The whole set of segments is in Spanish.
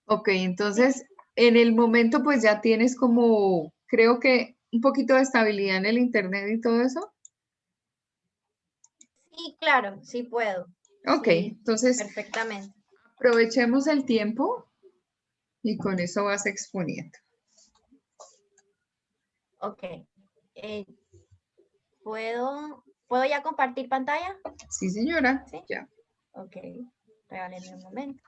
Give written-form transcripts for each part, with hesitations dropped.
Ok, entonces en el momento pues ya tienes como, creo que un poquito de estabilidad en el internet y todo eso. Sí, claro, sí puedo. Ok, Sí, entonces perfectamente. aprovechemos el tiempo y con eso vas exponiendo. Ok. Eh, ¿puedo ya compartir pantalla? Sí, señora, Sí. ya. Ok. Regálenme un momento.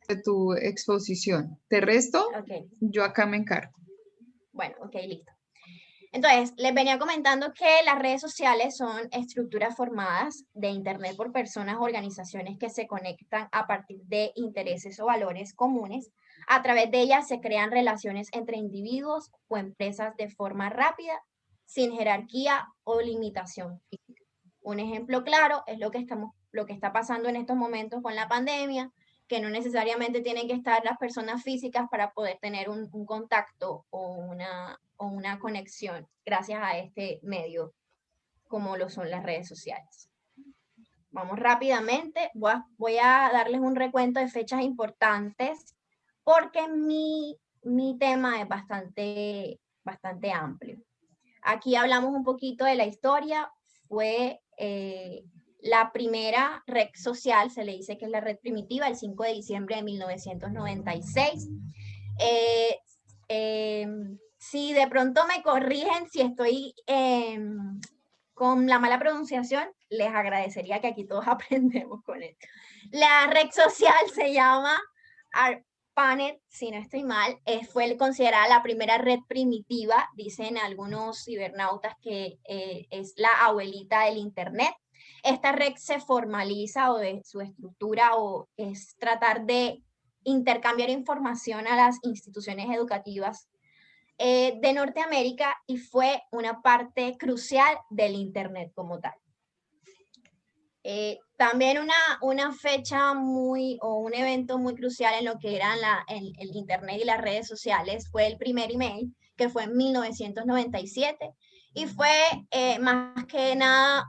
De tu exposición. De resto, Ok. yo acá me encargo. Bueno, ok, listo. Entonces, les venía comentando que las redes sociales son estructuras formadas de Internet por personas o organizaciones que se conectan a partir de intereses o valores comunes. A través de ellas se crean relaciones entre individuos o empresas de forma rápida, sin jerarquía o limitación física. Un ejemplo claro es lo que está pasando en estos momentos con la pandemia, que no necesariamente tienen que estar las personas físicas para poder tener un contacto o una conexión gracias a este medio, como lo son las redes sociales. Vamos rápidamente, voy a darles un recuento de fechas importantes porque mi tema es bastante amplio. Aquí hablamos un poquito de la historia. Fue la primera red social, se le dice que es la red primitiva, el 5 de diciembre de 1996. Eh, eh, si de pronto me corrigen si estoy con la mala pronunciación, les agradecería que aquí todos aprendemos con esto. La red social se llama ARPANET, si no estoy mal, fue considerada la primera red primitiva, dicen algunos cibernautas que es la abuelita del Internet. Esta red se formaliza o de su estructura o es tratar de intercambiar información a las instituciones educativas de Norteamérica y fue una parte crucial del Internet como tal. También una fecha o un evento muy crucial en lo que eran el Internet y las redes sociales fue el primer email, que fue en 1997, y fue más que nada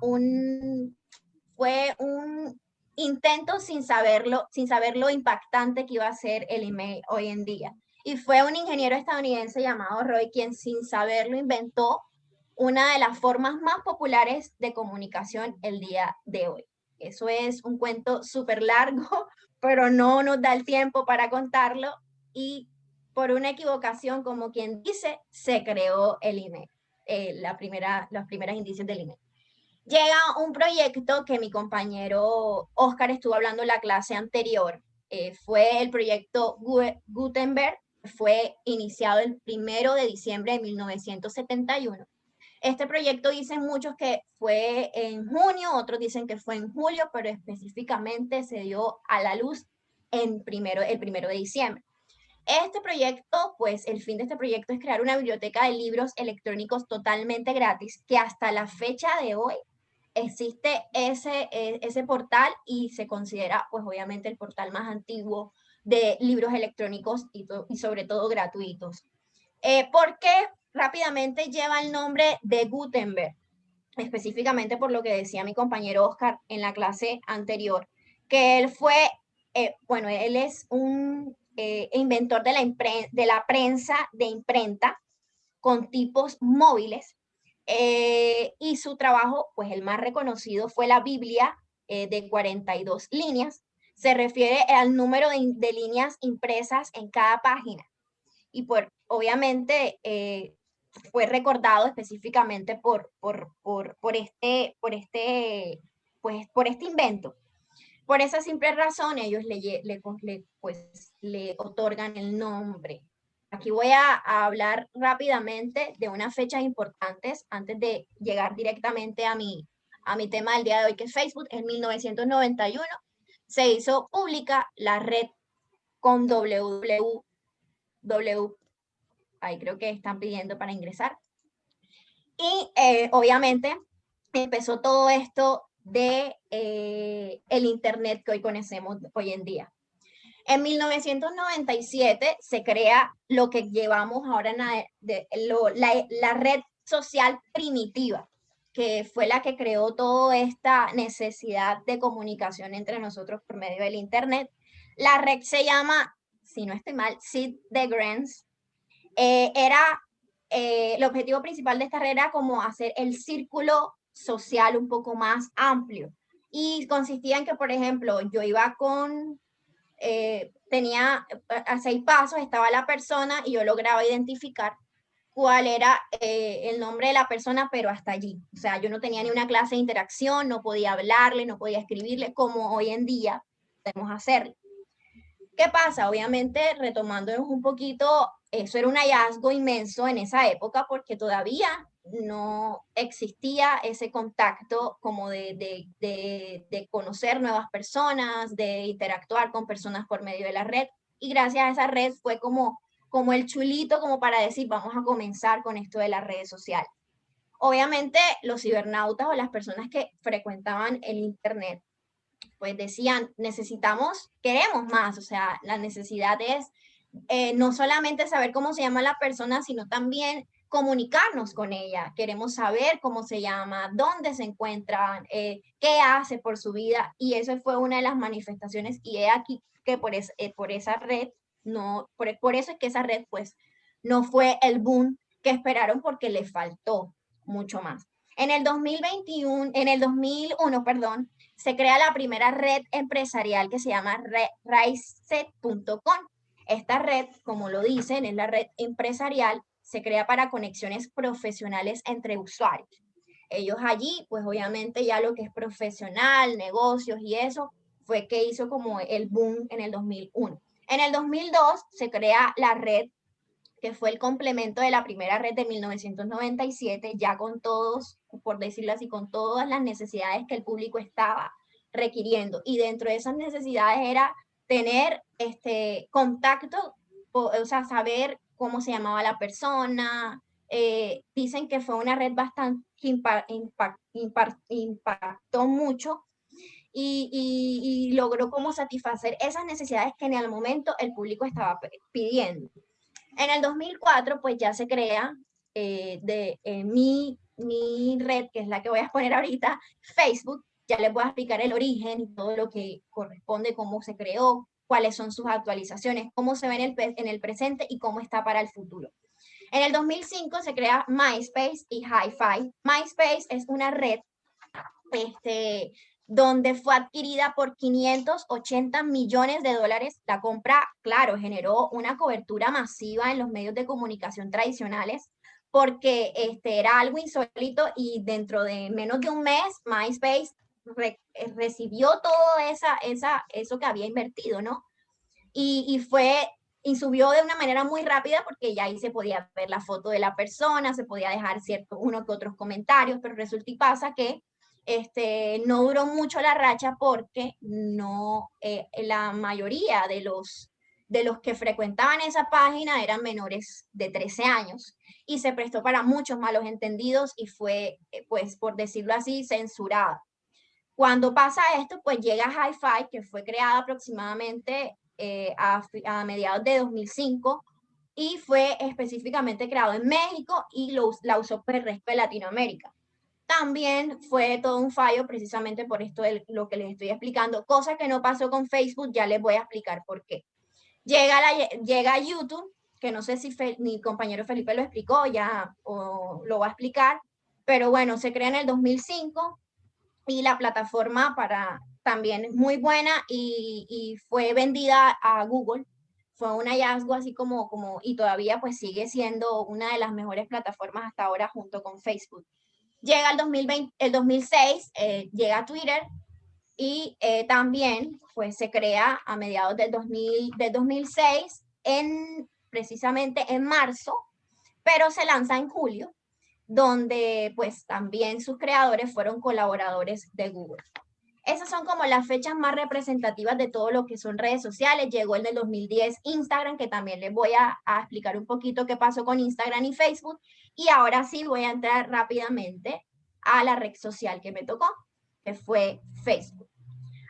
fue un intento sin saber lo impactante que iba a ser el email hoy en día. Y fue un ingeniero estadounidense llamado Roy quien sin saberlo inventó una de las formas más populares de comunicación el día de hoy. Eso es un cuento súper largo, pero no nos da el tiempo para contarlo y por una equivocación, como quien dice, se creó el email, los primeros indicios del email. Llega un proyecto que mi compañero Oscar estuvo hablando en la clase anterior. Fue el proyecto Gutenberg, fue iniciado el 1 de diciembre de 1971. Este proyecto dicen muchos que fue en junio, otros dicen que fue en julio, pero específicamente se dio a la luz el 1 de diciembre. Este proyecto, pues el fin de este proyecto es crear una biblioteca de libros electrónicos totalmente gratis, que hasta la fecha de hoy existe ese portal y se considera, pues obviamente, el portal más antiguo de libros electrónicos y sobre todo gratuitos. ¿Por qué rápidamente lleva el nombre de Gutenberg? Específicamente por lo que decía mi compañero Oscar en la clase anterior, que él fue, bueno, él es un inventor de la prensa de imprenta con tipos móviles y su trabajo, pues el más reconocido fue la Biblia de 42 líneas. Se refiere al número de líneas impresas en cada página y obviamente fue recordado específicamente por este invento. Por esa simple razón ellos le otorgan el nombre. Aquí voy a hablar rápidamente de unas fechas importantes antes de llegar directamente a mi tema del día de hoy, que es Facebook. En 1991 se hizo pública la red con www. Ahí creo que están pidiendo para ingresar. Y obviamente empezó todo esto de el Internet que hoy conocemos hoy en día. En 1997 se crea lo que llevamos ahora la red social primitiva. que fue la que creó toda esta necesidad de comunicación entre nosotros por medio del Internet. La red se llama, si no estoy mal, Sid de Grants. El objetivo principal de esta red era como hacer el círculo social un poco más amplio. Y consistía en que, por ejemplo, yo iba tenía a 6 pasos, estaba la persona y yo lograba identificar cuál era el nombre de la persona, pero hasta allí. O sea, yo no tenía ni una clase de interacción, no podía hablarle, no podía escribirle, como hoy en día podemos hacerlo. ¿Qué pasa? Obviamente, retomándonos un poquito, eso era un hallazgo inmenso en esa época porque todavía no existía ese contacto como de conocer nuevas personas, de interactuar con personas por medio de la red. Y gracias a esa red fue como el chulito, como para decir, vamos a comenzar con esto de las redes sociales. Obviamente, los cibernautas o las personas que frecuentaban el Internet pues decían, queremos más, o sea, la necesidad es no solamente saber cómo se llama la persona, sino también comunicarnos con ella. Queremos saber cómo se llama, dónde se encuentra, qué hace por su vida, y eso fue una de las manifestaciones, y he aquí que por esa red, no, por eso es que esa red pues no fue el boom que esperaron porque le faltó mucho más. En el 2001, perdón, se crea la primera red empresarial que se llama Raiset.com. Esta red, como lo dicen, es la red empresarial, se crea para conexiones profesionales entre usuarios. Ellos allí, pues obviamente ya lo que es profesional, negocios y eso, fue que hizo como el boom en el 2001. En el 2002 se crea la red que fue el complemento de la primera red de 1997, ya con todos, por decirlo así, con todas las necesidades que el público estaba requiriendo. Y dentro de esas necesidades era tener contacto, o sea, saber cómo se llamaba la persona. Dicen que fue una red bastante impactó mucho y logró como satisfacer esas necesidades que en el momento el público estaba pidiendo. En el 2004, pues ya se crea mi red, que es la que voy a exponer ahorita, Facebook. Ya les voy a explicar el origen y todo lo que corresponde, cómo se creó, cuáles son sus actualizaciones, cómo se ve en el presente y cómo está para el futuro. En el 2005 se crea MySpace y Hi-Fi. MySpace es una red donde fue adquirida por 580 millones de dólares. La compra, claro, generó una cobertura masiva en los medios de comunicación tradicionales porque era algo insólito y dentro de menos de un mes MySpace recibió todo eso que había invertido, ¿no? Y subió de una manera muy rápida porque ya ahí se podía ver la foto de la persona, se podía dejar uno que otros comentarios, pero resulta y pasa que no duró mucho la racha porque no, la mayoría de los que frecuentaban esa página eran menores de 13 años y se prestó para muchos malos entendidos y fue, pues por decirlo así, censurada. Cuando pasa esto, pues llega Hi-Fi, que fue creada aproximadamente a mediados de 2005 y fue específicamente creado en México y la usó por el resto de Latinoamérica. También fue todo un fallo precisamente por esto de lo que les estoy explicando, cosa que no pasó con Facebook, ya les voy a explicar por qué. Llega YouTube, que no sé si mi compañero Felipe lo explicó ya o lo va a explicar, pero bueno, se crea en el 2005 y la plataforma también es muy buena y fue vendida a Google. Fue un hallazgo así y todavía pues sigue siendo una de las mejores plataformas hasta ahora junto con Facebook. Llega el 2006, llega Twitter y también pues se crea a mediados del 2006, precisamente en marzo, pero se lanza en julio, donde pues también sus creadores fueron colaboradores de Google. Esas son como las fechas más representativas de todo lo que son redes sociales. Llegó en el 2010 Instagram, que también les voy a explicar un poquito qué pasó con Instagram y Facebook. Y ahora sí voy a entrar rápidamente a la red social que me tocó, que fue Facebook.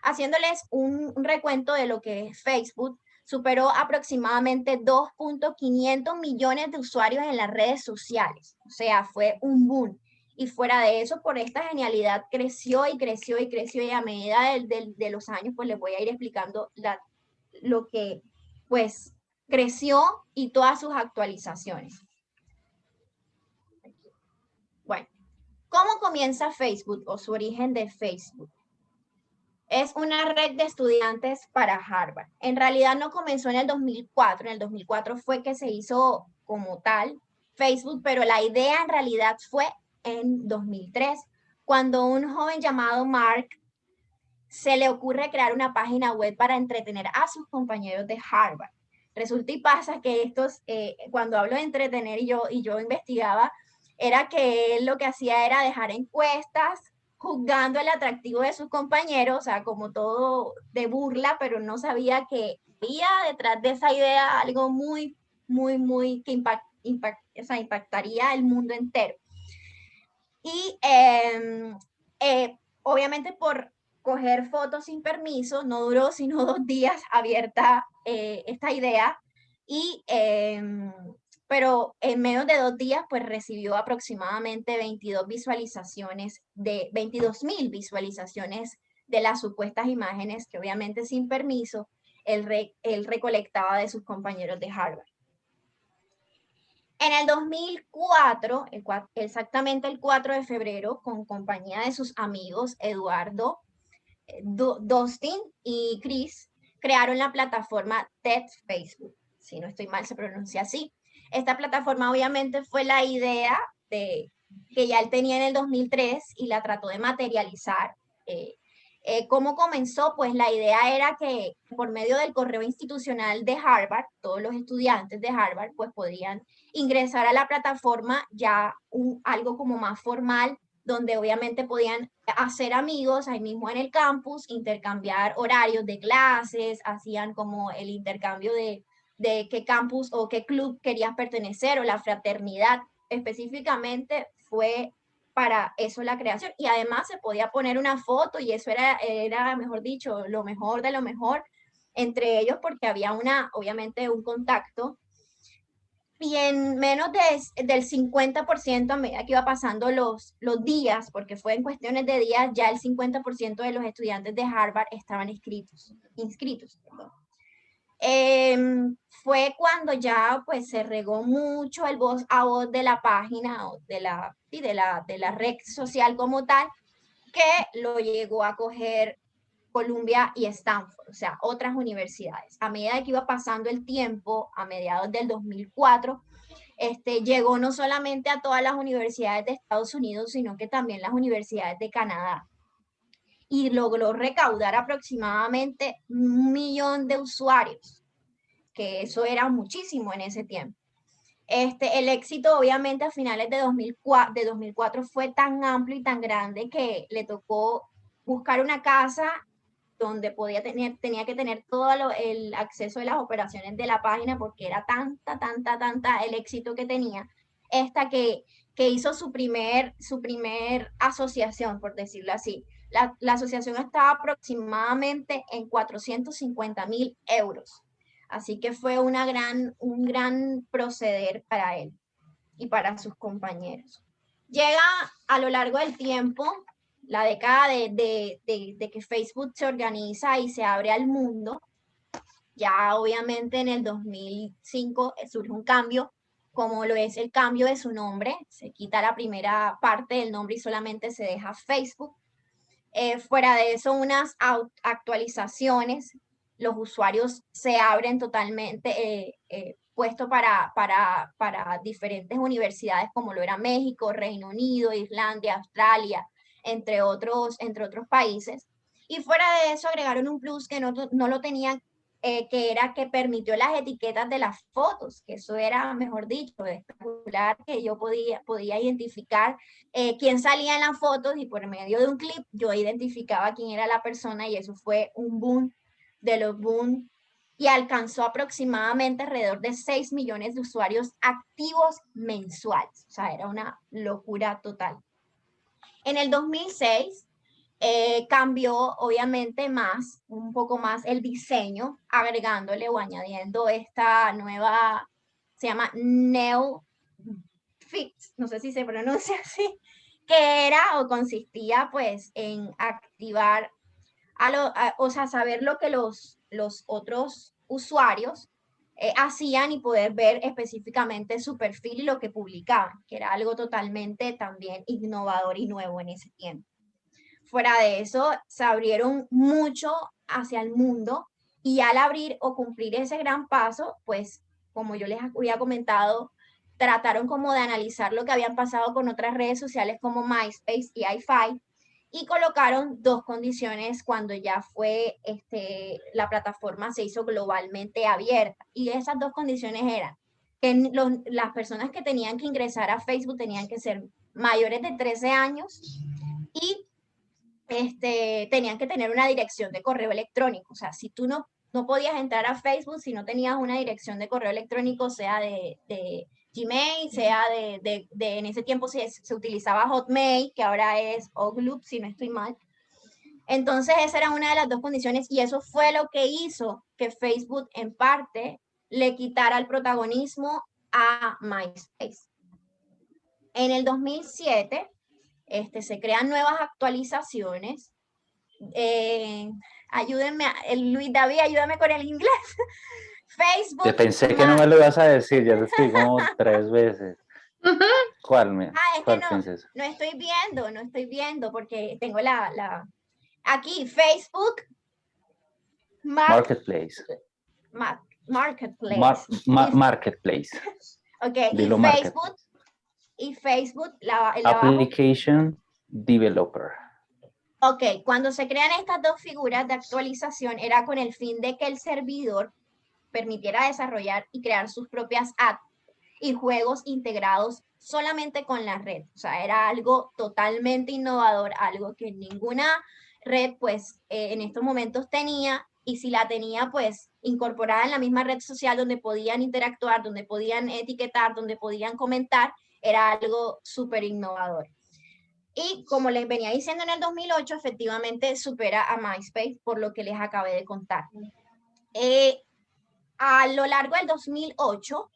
Haciéndoles un recuento de lo que es Facebook, superó aproximadamente 2.500 millones de usuarios en las redes sociales. O sea, fue un boom. Y fuera de eso, por esta genialidad creció y creció y creció, y a medida de los años, pues les voy a ir explicando lo que pues creció y todas sus actualizaciones. Bueno, ¿cómo comienza Facebook o su origen de Facebook? Es una red de estudiantes para Harvard. En realidad no comenzó en el 2004, en el 2004 fue que se hizo como tal Facebook, pero la idea en realidad fue en 2003, cuando un joven llamado Mark se le ocurre crear una página web para entretener a sus compañeros de Harvard. Resulta y pasa que estos, cuando hablo de entretener y yo investigaba, era que él lo que hacía era dejar encuestas juzgando el atractivo de sus compañeros, o sea, como todo de burla, pero no sabía que había detrás de esa idea algo muy, muy, muy que impactaría el mundo entero. Y obviamente por coger fotos sin permiso, no duró sino 2 días abierta esta idea, y, pero en menos de 2 días pues recibió aproximadamente 22 visualizaciones, de 22,000 visualizaciones de las supuestas imágenes que obviamente sin permiso él recolectaba de sus compañeros de Harvard. En el 2004, exactamente el 4 de febrero, con compañía de sus amigos Eduardo, Dustin y Chris, crearon la plataforma TED Facebook. Si no estoy mal, se pronuncia así. Esta plataforma obviamente fue la idea que ya él tenía en el 2003 y la trató de materializar. ¿Cómo comenzó? Pues la idea era que por medio del correo institucional de Harvard, todos los estudiantes de Harvard pues podrían ingresar a la plataforma ya algo como más formal, donde obviamente podían hacer amigos ahí mismo en el campus, intercambiar horarios de clases, hacían como el intercambio de qué campus o qué club querías pertenecer, o la fraternidad. Específicamente fue para eso la creación, y además se podía poner una foto, y eso era mejor dicho, lo mejor de lo mejor entre ellos, porque había obviamente un contacto. Y en menos del 50%, a medida que iba pasando los días, porque fue en cuestiones de días, ya el 50% de los estudiantes de Harvard estaban inscritos. Fue cuando ya pues se regó mucho el voz a voz de la página o de la red social como tal, que lo llegó a coger Columbia y Stanford, o sea, otras universidades. A medida que iba pasando el tiempo, a mediados del 2004, llegó no solamente a todas las universidades de Estados Unidos, sino que también las universidades de Canadá. Y logró recaudar aproximadamente 1 millón de usuarios, que eso era muchísimo en ese tiempo. El éxito obviamente a finales de 2004 fue tan amplio y tan grande que le tocó buscar una casa donde tenía que tener todo el acceso de las operaciones de la página, porque era tanta el éxito que tenía, que hizo su primer asociación, por decirlo así. La asociación estaba aproximadamente en 450,000 euros. Así que fue un gran proceder para él y para sus compañeros. Llega a lo largo del tiempo la década de que Facebook se organiza y se abre al mundo. Ya obviamente en el 2005 surge un cambio, como lo es el cambio de su nombre. Se quita la primera parte del nombre y solamente se deja Facebook. Fuera de eso, unas actualizaciones, los usuarios se abren totalmente, puesto para diferentes universidades, como lo era México, Reino Unido, Islandia, Australia, entre otros países. Y fuera de eso agregaron un plus que no lo tenían, que era que permitió las etiquetas de las fotos, que eso era, mejor dicho, espectacular, que yo podía identificar quién salía en las fotos, y por medio de un clip yo identificaba quién era la persona, y eso fue un boom de los boom, y alcanzó aproximadamente alrededor de 6 millones de usuarios activos mensuales. O sea, era una locura total. En el 2006 cambió obviamente un poco más el diseño, agregándole o añadiendo esta nueva, se llama Neofit, no sé si se pronuncia así, que era o consistía pues en activar, o sea, saber lo que los otros usuarios hacían y poder ver específicamente su perfil y lo que publicaban, que era algo totalmente también innovador y nuevo en ese tiempo. Fuera de eso, se abrieron mucho hacia el mundo y al abrir o cumplir ese gran paso, pues como yo les había comentado, trataron como de analizar lo que habían pasado con otras redes sociales como MySpace y iFi y colocaron dos condiciones cuando ya fue la plataforma se hizo globalmente abierta. Y esas dos condiciones eran que las personas que tenían que ingresar a Facebook tenían que ser mayores de 13 años y tenían que tener una dirección de correo electrónico. O sea, si tú no podías entrar a Facebook si no tenías una dirección de correo electrónico, sea de Gmail, sea en ese tiempo se utilizaba Hotmail, que ahora es Outlook, si no estoy mal. Entonces esa era una de las dos condiciones y eso fue lo que hizo que Facebook en parte le quitara el protagonismo a MySpace. En el 2007 se crean nuevas actualizaciones. Ayúdenme, Luis David, ayúdame con el inglés. Facebook. Te pensé que no me lo ibas a decir, ya te escribí como 3 veces. ¿Cuál, ¿cuál piensas? No estoy viendo porque tengo aquí, Facebook. Marketplace. Marketplace. Marketplace. Ok, Dilo y Facebook, Application Developer. Ok, cuando se crean estas dos figuras de actualización era con el fin de que el servidor permitiera desarrollar y crear sus propias apps y juegos integrados solamente con la red. O sea, era algo totalmente innovador, algo que ninguna red pues en estos momentos tenía, y si la tenía pues incorporada en la misma red social donde podían interactuar, donde podían etiquetar, donde podían comentar, era algo súper innovador. Y como les venía diciendo, en el 2008 efectivamente supera a MySpace por lo que les acabé de contar. A lo largo del 2008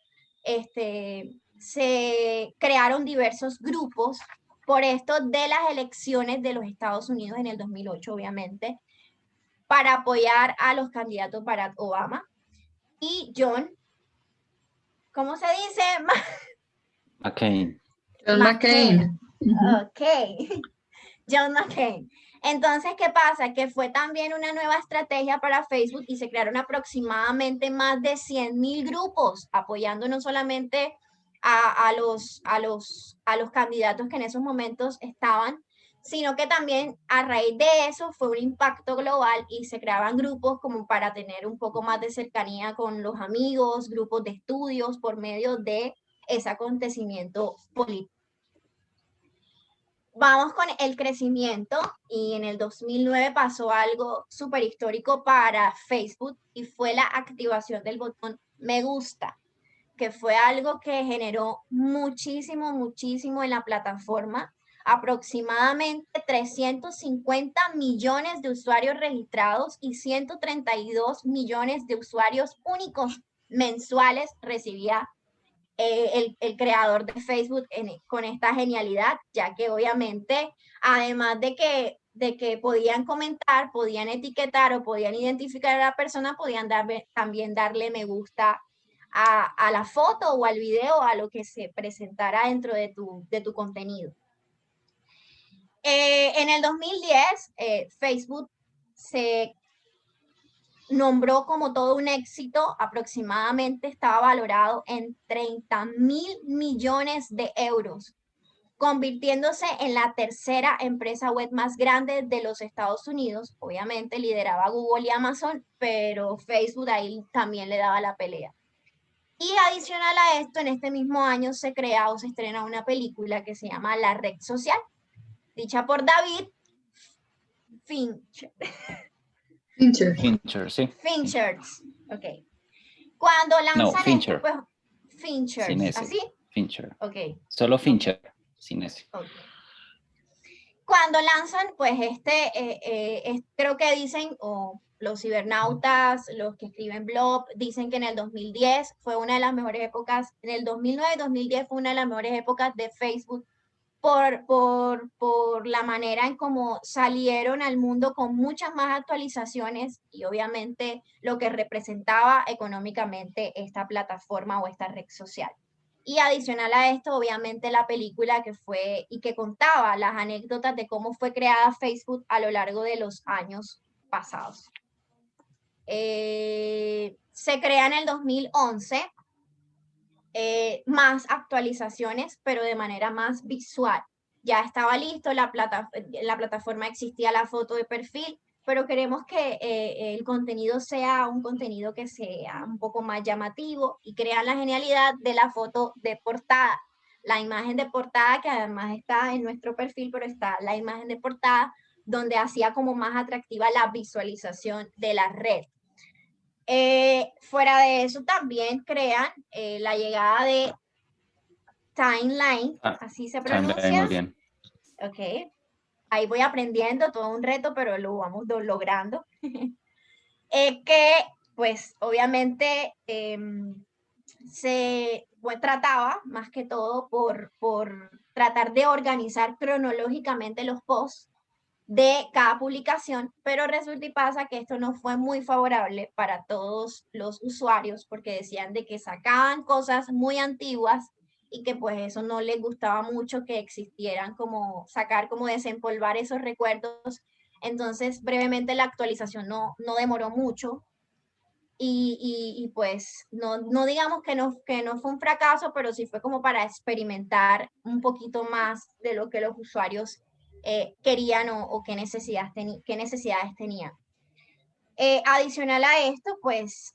se crearon diversos grupos por esto de las elecciones de los Estados Unidos en el 2008, obviamente, para apoyar a los candidatos Barack Obama y John, ¿cómo se dice? McCain. John McCain. Ok, John McCain. Entonces, ¿qué pasa? Que fue también una nueva estrategia para Facebook y se crearon aproximadamente más de 100,000 grupos apoyando no solamente a los candidatos que en esos momentos estaban, sino que también a raíz de eso fue un impacto global y se creaban grupos como para tener un poco más de cercanía con los amigos, grupos de estudios por medio de ese acontecimiento político. Vamos con el crecimiento y en el 2009 pasó algo súper histórico para Facebook y fue la activación del botón me gusta, que fue algo que generó muchísimo en la plataforma, aproximadamente 350 millones de usuarios registrados y 132 millones de usuarios únicos mensuales recibía el creador de Facebook con esta genialidad, ya que obviamente, además de que podían comentar, podían etiquetar o podían identificar a la persona, podían también darle me gusta a la foto o al video, a lo que se presentara dentro de tu contenido. En el 2010, Facebook se nombró como todo un éxito, aproximadamente estaba valorado en 30,000 millones de euros, convirtiéndose en la tercera empresa web más grande de los Estados Unidos. Obviamente lideraba Google y Amazon, pero Facebook ahí también le daba la pelea. Y adicional a esto, en este mismo año se crea o se estrena una película que se llama La Red Social, dicha por David Fincher. Fincher, sí. Fincher, ok. Cuando lanzan no, Fincher. pues, Fincher, Sin ese. ¿así? Fincher. Ok. Solo Fincher, okay. Sin ese. Okay. Cuando lanzan, pues creo que dicen, o los cibernautas, los que escriben blog, dicen que en el 2010 fue una de las mejores épocas, en el 2009-2010 fue una de las mejores épocas de Facebook, por la manera en cómo salieron al mundo con muchas más actualizaciones y obviamente lo que representaba económicamente esta plataforma o esta red social. Y adicional a esto, obviamente la película que fue y que contaba las anécdotas de cómo fue creada Facebook a lo largo de los años pasados. Se crea en el 2011, más actualizaciones, pero de manera más visual. Ya estaba listo, la plataforma existía la foto de perfil, pero queremos que el contenido sea un contenido que sea un poco más llamativo y crean la genialidad de la foto de portada. La imagen de portada que además está en nuestro perfil, pero está la imagen de portada donde hacía como más atractiva la visualización de la red. Fuera de eso también crean la llegada de Timeline, así se pronuncia. Timeline, muy bien. Ok, ahí voy aprendiendo, todo un reto, pero lo vamos logrando. Que pues obviamente se trataba más que todo por tratar de organizar cronológicamente los posts de cada publicación, pero resulta y pasa que esto no fue muy favorable para todos los usuarios porque decían de que sacaban cosas muy antiguas y que pues eso no les gustaba mucho que existieran como sacar, como desempolvar esos recuerdos. Entonces, brevemente la actualización no demoró mucho y pues no digamos que no fue un fracaso, pero sí fue como para experimentar un poquito más de lo que los usuarios querían o qué necesidades tenían. Adicional a esto, pues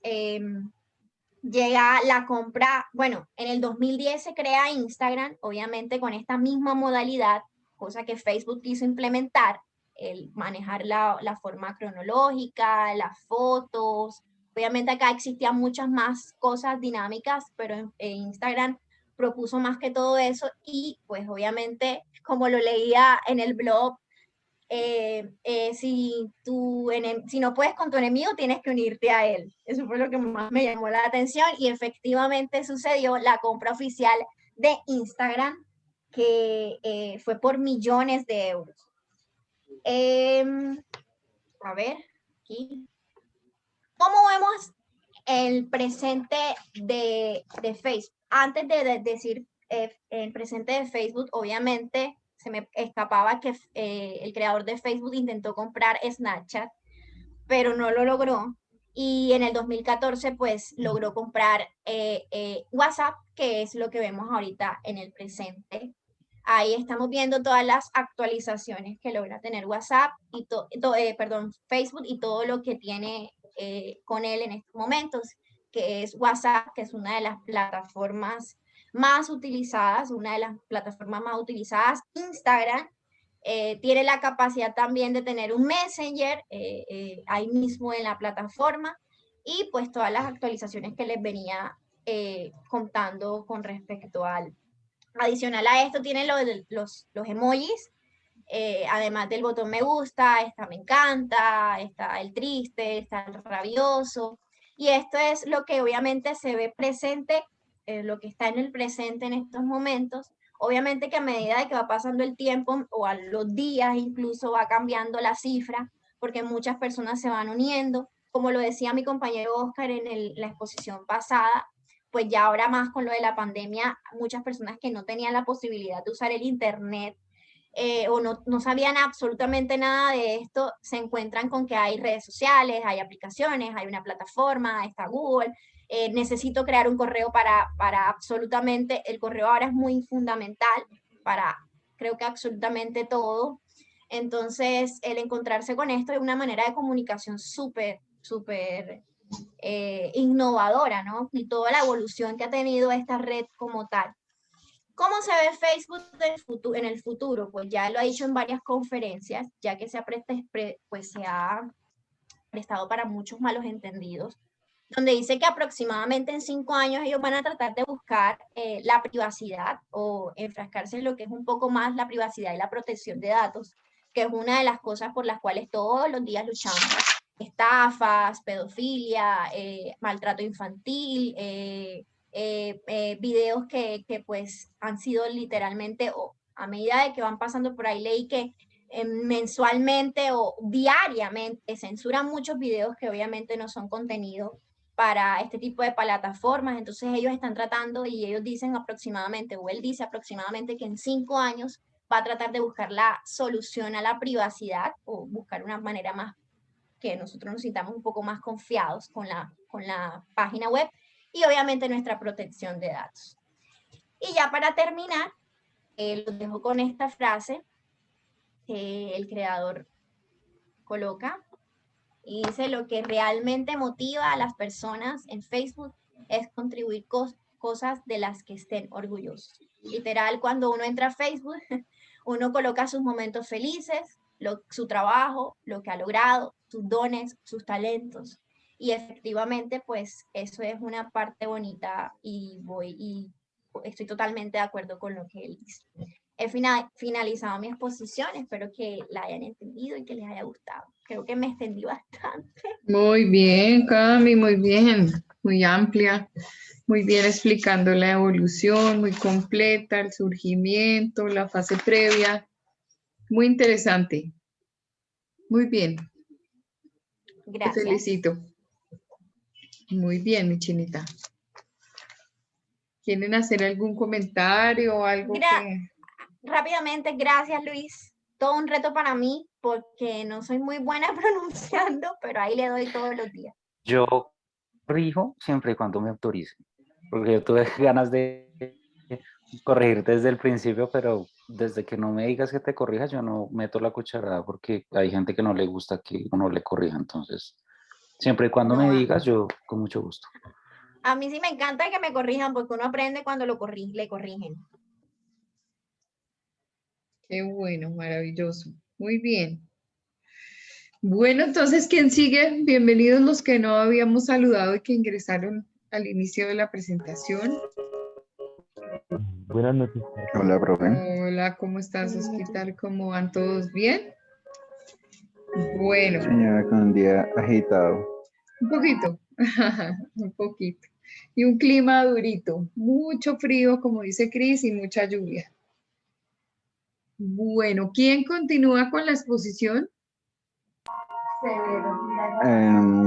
llega la compra, bueno, en el 2010 se crea Instagram, obviamente con esta misma modalidad, cosa que Facebook quiso implementar, el manejar la forma cronológica, las fotos. Obviamente acá existían muchas más cosas dinámicas, pero en Instagram propuso más que todo eso y pues obviamente, como lo leía en el blog, si no puedes con tu enemigo, tienes que unirte a él. Eso fue lo que más me llamó la atención y efectivamente sucedió la compra oficial de Instagram, que fue por millones de euros. A ver, aquí. ¿Cómo vemos el presente de Facebook? Antes de decir el presente de Facebook, obviamente se me escapaba que el creador de Facebook intentó comprar Snapchat, pero no lo logró. Y en el 2014, pues, logró comprar WhatsApp, que es lo que vemos ahorita en el presente. Ahí estamos viendo todas las actualizaciones que logra tener WhatsApp y Facebook y todo lo que tiene con él en estos momentos, que es WhatsApp, que es una de las plataformas más utilizadas, Instagram tiene la capacidad también de tener un Messenger ahí mismo en la plataforma y pues todas las actualizaciones que les venía contando con respecto al. Adicional a esto tiene los emojis, además del botón me gusta, está me encanta, está el triste, está el rabioso. Y esto es lo que obviamente se ve presente, lo que está en el presente en estos momentos. Obviamente que a medida de que va pasando el tiempo o a los días incluso va cambiando la cifra, porque muchas personas se van uniendo. Como lo decía mi compañero Oscar en la exposición pasada, pues ya ahora más con lo de la pandemia, muchas personas que no tenían la posibilidad de usar el Internet o no sabían absolutamente nada de esto, se encuentran con que hay redes sociales, hay aplicaciones, hay una plataforma, está Google, necesito crear un correo para absolutamente, el correo ahora es muy fundamental para creo que absolutamente todo. Entonces, el encontrarse con esto es una manera de comunicación súper innovadora, ¿no? Y toda la evolución que ha tenido esta red como tal. ¿Cómo se ve Facebook en el futuro? Pues ya lo ha dicho en varias conferencias, ya que se ha prestado para muchos malos entendidos, donde dice que aproximadamente en 5 años ellos van a tratar de buscar la privacidad o enfrascarse en lo que es un poco más la privacidad y la protección de datos, que es una de las cosas por las cuales todos los días luchamos. Estafas, pedofilia, maltrato infantil, videos que pues han sido literalmente a medida de que van pasando por ahí, leí que mensualmente o diariamente censuran muchos videos que obviamente no son contenido para este tipo de plataformas. Entonces ellos están tratando y ellos dicen aproximadamente, o él dice aproximadamente que en 5 años va a tratar de buscar la solución a la privacidad o buscar una manera más que nosotros nos sintamos un poco más confiados con la página web y obviamente nuestra protección de datos. Y ya para terminar, los dejo con esta frase que el creador coloca y dice: lo que realmente motiva a las personas en Facebook es contribuir cosas de las que estén orgullosos. Literal, cuando uno entra a Facebook, uno coloca sus momentos felices, su trabajo, lo que ha logrado, sus dones, sus talentos. Y efectivamente, pues eso es una parte bonita y estoy totalmente de acuerdo con lo que él dice. He finalizado mi exposición, espero que la hayan entendido y que les haya gustado. Creo que me extendí bastante. Muy bien, Cami, muy bien, muy amplia, muy bien explicando la evolución, muy completa, el surgimiento, la fase previa, muy interesante. Muy bien. Gracias. Te felicito. Muy bien, mi chinita. ¿Quieren hacer algún comentario o algo que...? Rápidamente, gracias, Luis. Todo un reto para mí porque no soy muy buena pronunciando, pero ahí le doy todos los días. Yo corrijo siempre y cuando me autoricen, porque yo tuve ganas de corregir desde el principio, pero desde que no me digas que te corrijas, yo no meto la cucharada porque hay gente que no le gusta que uno le corrija, entonces siempre y cuando me digas, yo con mucho gusto. A mí sí me encanta que me corrijan porque uno aprende cuando le corrigen. Qué bueno, maravilloso. Muy bien. Bueno, entonces, ¿quién sigue? Bienvenidos los que no habíamos saludado y que ingresaron al inicio de la presentación. Buenas noches. Hola, profe. Hola, ¿cómo estás, Osquitar? ¿Cómo van todos? ¿Bien? Bueno. Señora, con un día agitado. Un poquito, un poquito. Y un clima durito, mucho frío, como dice Cris, y mucha lluvia. Bueno, ¿quién continúa con la exposición?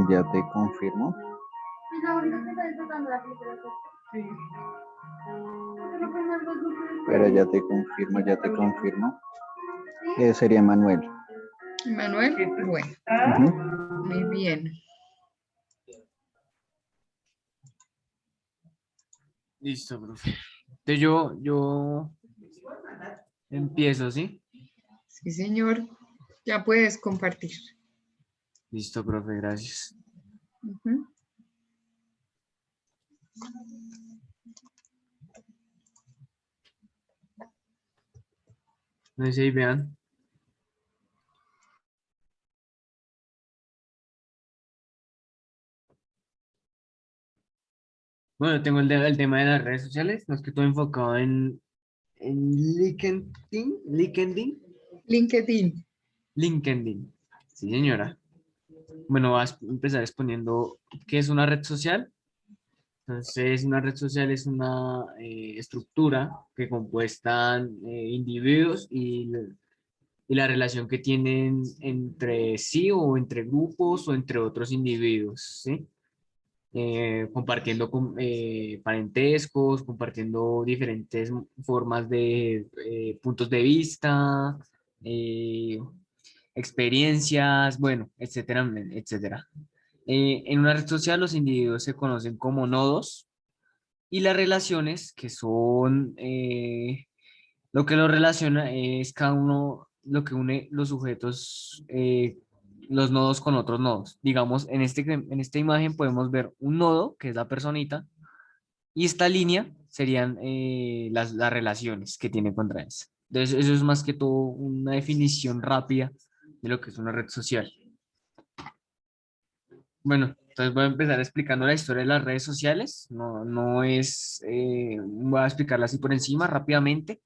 Ya te confirmo. Pero ya te confirmo. Sería Manuel. Manuel, bueno. Muy bien. Listo, profe. Entonces yo empiezo, ¿sí? Sí, señor. Ya puedes compartir. Listo, profe, gracias. No sé si ahí vean. Bueno, tengo el tema de las redes sociales, más que todo enfocado en LinkedIn. Sí, señora. Bueno, vas a empezar exponiendo qué es una red social. Entonces, una red social es una estructura que compuestan individuos y la relación que tienen entre sí o entre grupos o entre otros individuos, ¿sí? Compartiendo parentescos, compartiendo diferentes formas de puntos de vista, eh, experiencias, bueno, etcétera, etcétera. En una red social los individuos se conocen como nodos y las relaciones que son lo que los relaciona es cada uno lo que une los sujetos, los nodos con otros nodos. Digamos, en esta imagen podemos ver un nodo, que es la personita, y esta línea serían las relaciones que tiene contra esa. Entonces, eso es más que todo una definición rápida de lo que es una red social. Bueno, entonces voy a empezar explicando la historia de las redes sociales. No es, voy a explicarla así por encima rápidamente.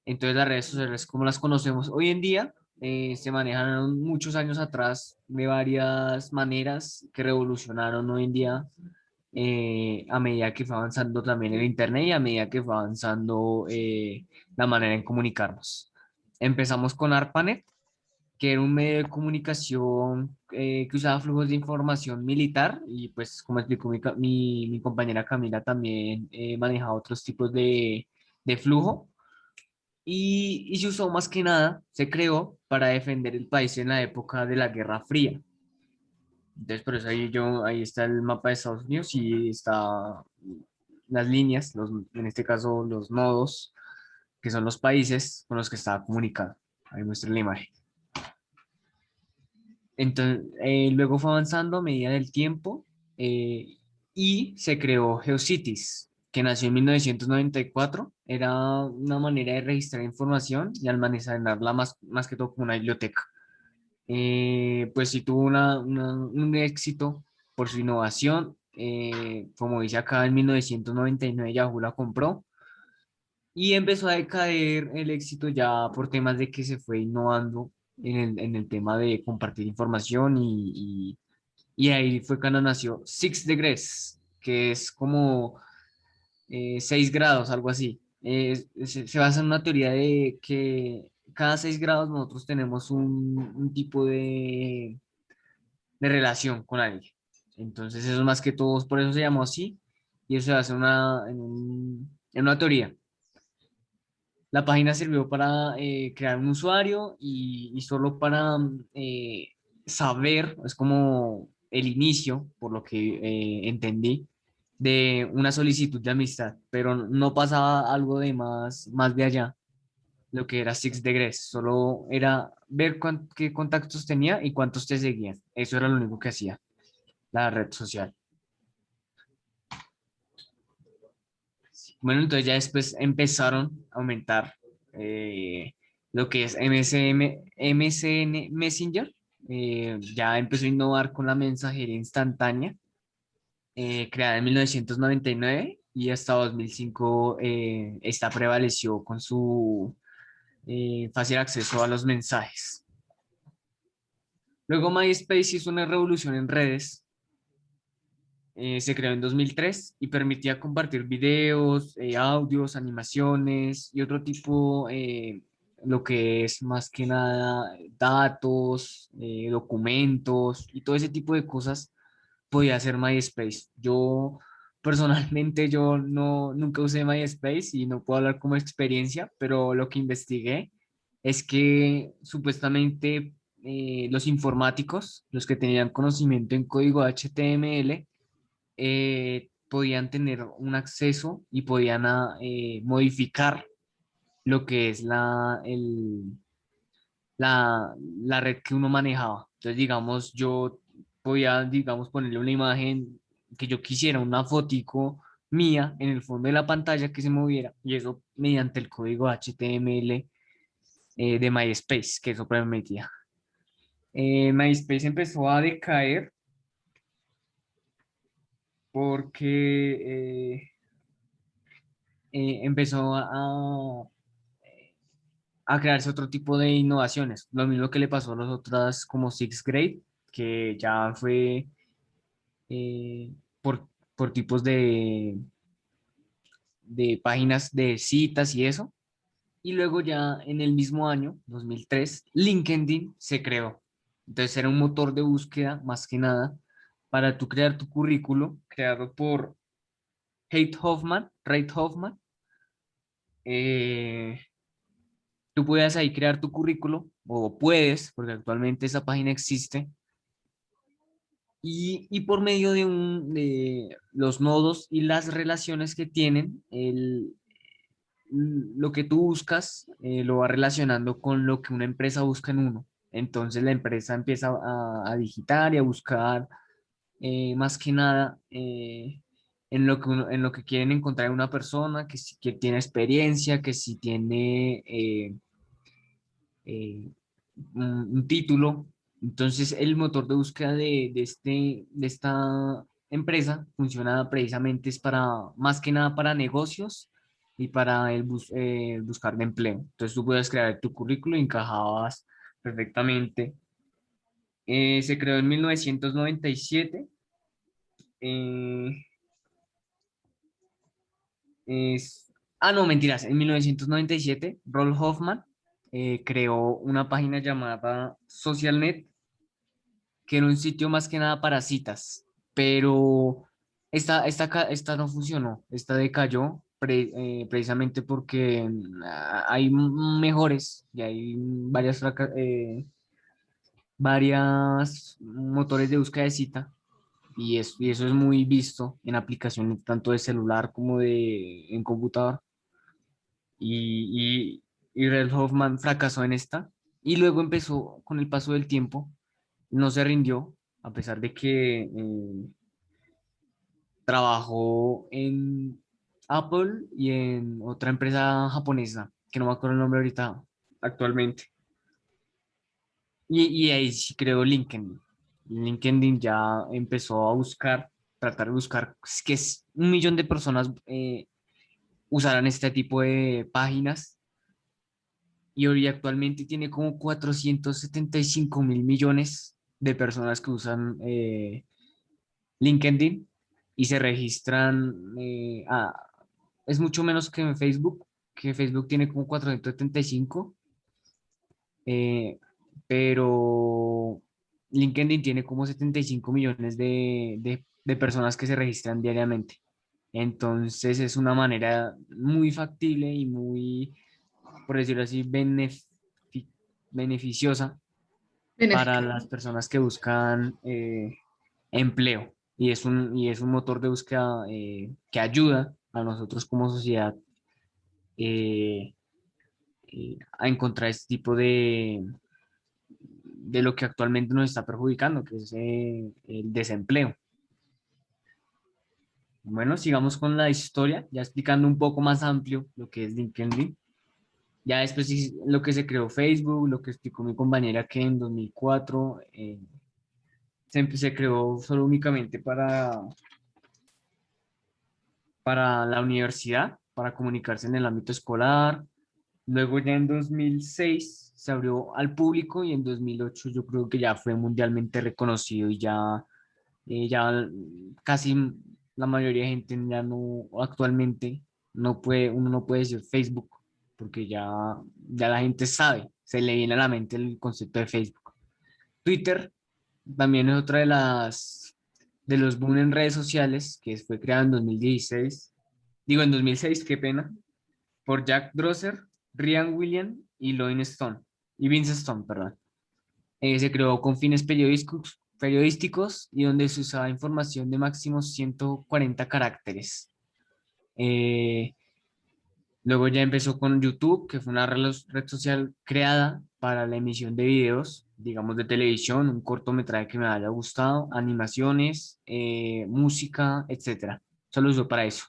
Entonces las redes sociales como las conocemos hoy en día se manejaron muchos años atrás de varias maneras que revolucionaron hoy en día a medida que fue avanzando también el Internet y a medida que fue avanzando la manera en comunicarnos. Empezamos con ARPANET, que era un medio de comunicación que usaba flujos de información militar y pues como explicó mi compañera Camila también manejaba otros tipos de flujo y se usó más que nada, se creó para defender el país en la época de la Guerra Fría. Entonces por eso ahí está el mapa de Estados Unidos y está las líneas, en este caso los nodos, que son los países con los que estaba comunicado. Ahí muestra la imagen. Entonces, luego fue avanzando a medida del tiempo eh, y se creó GeoCities, que nació en 1994. Era una manera de registrar información y almacenarla más que todo como una biblioteca. Pues sí tuvo un éxito por su innovación. Como dice acá, en 1999 Yahoo la compró y empezó a decaer el éxito ya por temas de que se fue innovando en el tema de compartir información y ahí fue cuando nació Six Degrees, que es como 6 grados, algo así. Se basa en una teoría de que cada 6 grados nosotros tenemos un tipo de relación con alguien. Entonces eso es más que todo, por eso se llamó así y eso se basa en una teoría. La página sirvió para crear un usuario y solo para saber, es como el inicio, por lo que entendí, de una solicitud de amistad, pero no pasaba algo de más de allá, lo que era Six Degrees, solo era ver qué contactos tenía y cuántos te seguían. Eso era lo único que hacía la red social. Bueno, entonces ya después empezaron a aumentar lo que es MSN Messenger. Ya empezó a innovar con la mensajería instantánea, creada en 1999 y hasta 2005 esta prevaleció con su fácil acceso a los mensajes. Luego MySpace hizo una revolución en redes. Se creó en 2003 y permitía compartir videos, audios, animaciones y otro tipo, lo que es más que nada datos, documentos y todo ese tipo de cosas podía hacer MySpace. Yo personalmente yo nunca usé MySpace y no puedo hablar como experiencia, pero lo que investigué es que supuestamente los informáticos, los que tenían conocimiento en código HTML, podían tener un acceso y podían modificar lo que es la red que uno manejaba. Entonces, digamos, yo podía, digamos, ponerle una imagen que yo quisiera, una fotico mía en el fondo de la pantalla que se moviera y eso mediante el código HTML de MySpace, que eso permitía. MySpace empezó a decaer porque empezó a crearse otro tipo de innovaciones. Lo mismo que le pasó a las otras como Sixth Grade, que ya fue eh, por, por tipos de páginas de citas y eso. Y luego ya en el mismo año, 2003, LinkedIn se creó. Entonces era un motor de búsqueda más que nada para tú crear tu currículo, creado por Reid Hoffman. Eh, Tú puedes ahí crear tu currículo, o puedes, porque actualmente esa página existe, y por medio de los nodos y las relaciones que tienen, lo que tú buscas lo va relacionando con lo que una empresa busca en uno. Entonces la empresa empieza a digitar y a buscar más que nada en lo que quieren encontrar en una persona, que tiene experiencia, que si tiene eh, un título. Entonces, el motor de búsqueda de esta empresa funciona precisamente es para, más que nada para negocios y para el buscar de empleo. Entonces, tú puedes crear tu currículo y encajabas perfectamente. Se creó en 1997. No, mentiras. En 1997, Roll Hoffman creó una página llamada SocialNet, que era un sitio más que nada para citas, pero esta no funcionó, esta decayó precisamente porque hay mejores y hay varias motores de búsqueda de cita y eso es muy visto en aplicaciones tanto de celular como en computador y Reid Hoffman fracasó en esta y luego empezó con el paso del tiempo, no se rindió a pesar de que trabajó en Apple y en otra empresa japonesa, que no me acuerdo el nombre ahorita actualmente. Y ahí sí creó LinkedIn. LinkedIn ya empezó a buscar, tratar de buscar que es 1 millón de personas usaran este tipo de páginas y hoy actualmente tiene como 475.000 millones de personas que usan LinkedIn y se registran, es mucho menos que Facebook tiene como 475, eh, pero LinkedIn tiene como 75 millones de personas que se registran diariamente. Entonces es una manera muy factible y muy, por decirlo así, beneficiosa para Benéfica. las personas que buscan empleo. Y es un motor de búsqueda que ayuda a nosotros como sociedad eh, a encontrar este tipo de lo que actualmente nos está perjudicando, que es el desempleo. Bueno, sigamos con la historia, ya explicando un poco más amplio lo que es LinkedIn. Ya después sí, lo que se creó Facebook, lo que explicó mi compañera que en 2004 se creó solo únicamente para la universidad, para comunicarse en el ámbito escolar. Luego ya en 2006 se abrió al público y en 2008 yo creo que ya fue mundialmente reconocido y ya casi la mayoría de gente ya no, actualmente uno no puede decir Facebook porque ya la gente sabe, se le viene a la mente el concepto de Facebook. Twitter también es otra de los boom en redes sociales que fue creado en 2016, digo en 2006, qué pena, por Jack Drosser, Ryan Williams y Vince Stone, perdón. Se creó con fines periodísticos y donde se usaba información de máximo 140 caracteres. Eh, Luego ya empezó con YouTube, que fue una red social creada para la emisión de videos, digamos de televisión, un cortometraje que me haya gustado, animaciones, música, etcétera. Solo usó para eso.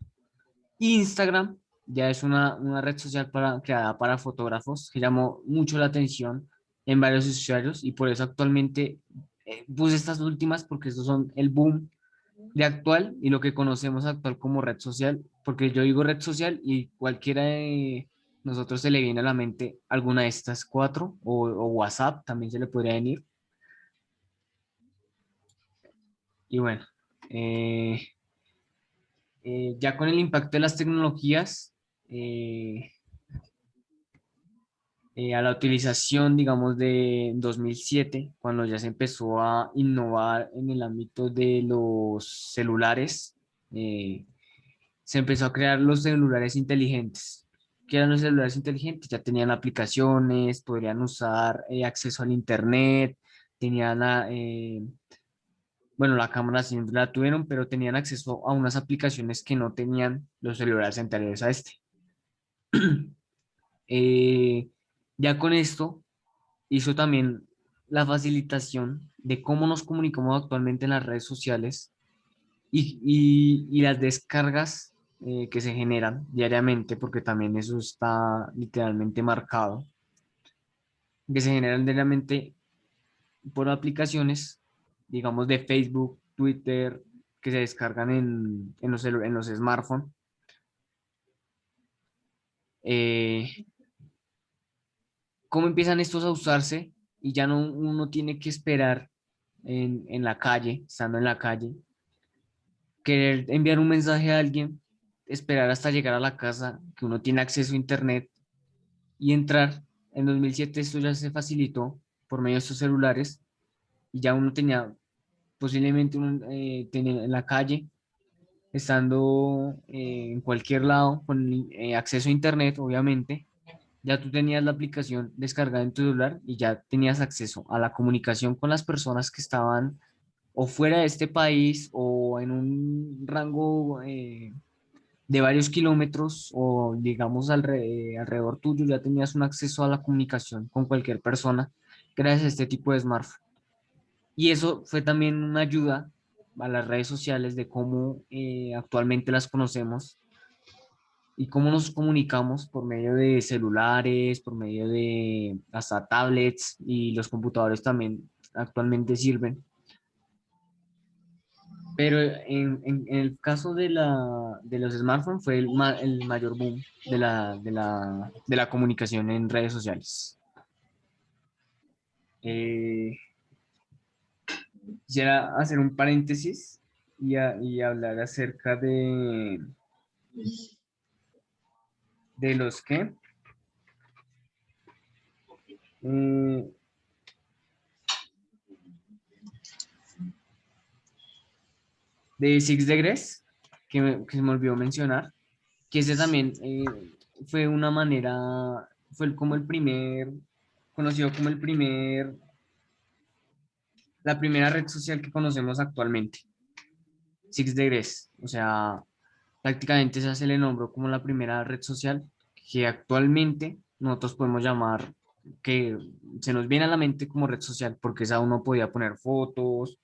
Instagram ya es una red social creada para fotógrafos que llamó mucho la atención en varios usuarios y por eso actualmente puse estas últimas porque estos son el boom de actual y lo que conocemos actual como red social, porque yo digo red social y cualquiera de nosotros se le viene a la mente alguna de estas cuatro o WhatsApp también se le podría venir. Y bueno, eh, ya con el impacto de las tecnologías, eh, a la utilización, digamos, de 2007, cuando ya se empezó a innovar en el ámbito de los celulares, se empezó a crear los celulares inteligentes. ¿Qué eran los celulares inteligentes? Ya tenían aplicaciones, podrían usar acceso al internet, tenían bueno, la cámara siempre la tuvieron, pero tenían acceso a unas aplicaciones que no tenían los celulares anteriores a este. Eh, ya con esto hizo también la facilitación de cómo nos comunicamos actualmente en las redes sociales y las descargas que se generan diariamente, porque también eso está literalmente marcado, que se generan diariamente por aplicaciones, digamos, de Facebook, Twitter, que se descargan en los smartphones. Eh, ¿Cómo empiezan estos a usarse? Y ya no, uno tiene que esperar en la calle, estando en la calle, querer enviar un mensaje a alguien esperar hasta llegar a la casa, que uno tiene acceso a internet y entrar. En 2007 esto ya se facilitó por medio de estos celulares y ya uno tenía posiblemente tenía en la calle, estando en cualquier lado con acceso a internet, obviamente, ya tú tenías la aplicación descargada en tu celular y ya tenías acceso a la comunicación con las personas que estaban o fuera de este país o en un rango de varios kilómetros o digamos alrededor tuyo, ya tenías un acceso a la comunicación con cualquier persona gracias a este tipo de smartphone. Y eso fue también una ayuda a las redes sociales de cómo actualmente las conocemos y cómo nos comunicamos por medio de celulares, por medio de hasta tablets, y los computadores también actualmente sirven. Pero en el caso de los smartphones fue el mayor boom de la comunicación en redes sociales. Quisiera hacer un paréntesis y hablar acerca de los que de Six Degrees, que se me olvidó mencionar, que ese también fue una manera, fue como el primer, conocido como la primera red social que conocemos actualmente, Six Degrees. O sea, prácticamente se le nombró como la primera red social que actualmente nosotros podemos llamar, que se nos viene a la mente como red social, porque esa uno podía poner fotos,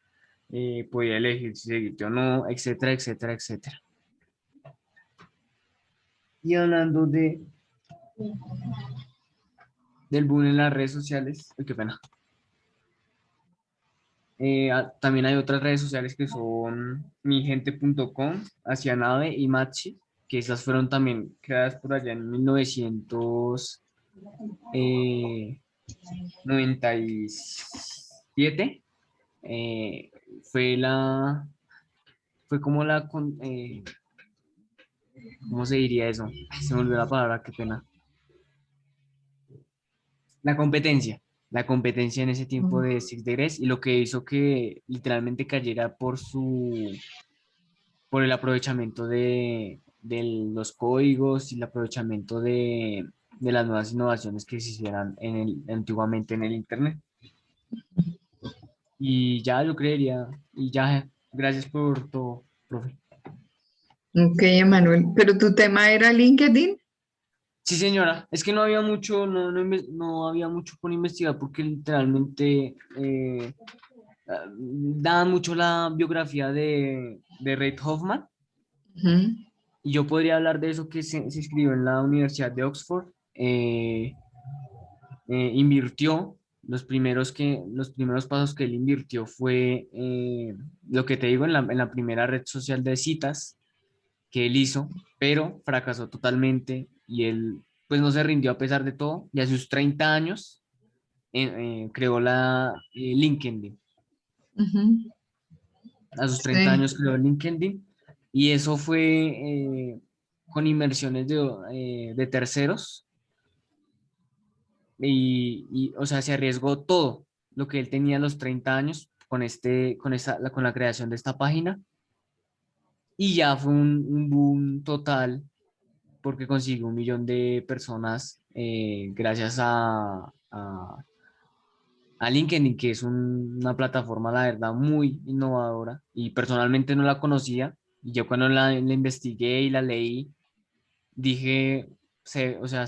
podía elegir si seguirte o no, etcétera, etcétera, etcétera. Y hablando del boom en las redes sociales, qué pena. También hay otras redes sociales que son migente.com, Asianave y Matchi, que esas fueron también creadas por allá en 1997. Eh, fue fue como ¿cómo se diría eso? Ay, se me olvidó la palabra, qué pena. La competencia en ese tiempo de Six Degrees, y lo que hizo que literalmente cayera por el aprovechamiento de los códigos y el aprovechamiento de las nuevas innovaciones que se hicieran antiguamente en el Internet. Y ya yo creería, y ya, gracias por todo, profe. Ok, Emanuel, pero tu tema era LinkedIn. Sí, señora, es que no había mucho, no había mucho por investigar porque literalmente daban mucho la biografía de Reid Hoffman, Ujú. y yo podría hablar de eso que se escribió en la Universidad de Oxford. Invirtió, los primeros pasos que él invirtió fue lo que te digo en la primera red social de citas que él hizo, pero fracasó totalmente y él pues no se rindió a pesar de todo, y a sus 30 años creó la LinkedIn. Ujú. A sus 30 Sí. años creó LinkedIn, y eso fue con inversiones de terceros, o sea, se arriesgó todo lo que él tenía a los 30 años con la creación de esta página, y ya fue un boom total porque consiguió 1 millón de personas gracias a LinkedIn, que es una plataforma, la verdad, muy innovadora, y personalmente no la conocía, y yo cuando la investigué y la leí, dije, o sea,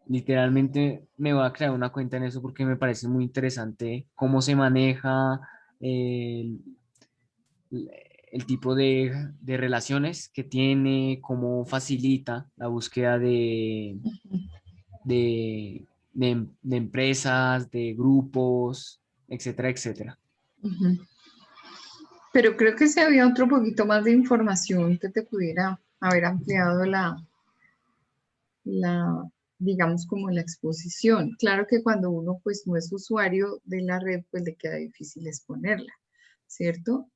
literalmente me voy a crear una cuenta en eso porque me parece muy interesante cómo se maneja el, el tipo de relaciones que tiene, cómo facilita la búsqueda de empresas, de grupos, etcétera, etcétera. Ujú. Pero creo que si había otro poquito más de información que te pudiera haber ampliado digamos, como la exposición. Claro que cuando uno pues no es usuario de la red, pues le queda difícil exponerla, ¿cierto?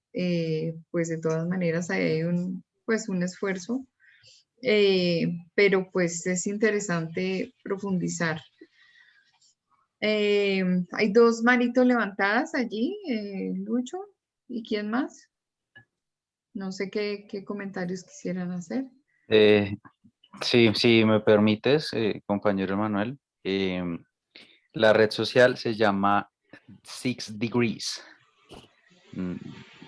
Pues de todas maneras ahí hay pues un esfuerzo pero pues es interesante profundizar. Hay dos manitos levantadas allí, Lucho, ¿y quién más? No sé qué comentarios quisieran hacer. Sí, si me permites, compañero Manuel, la red social se llama Six Degrees. Mm,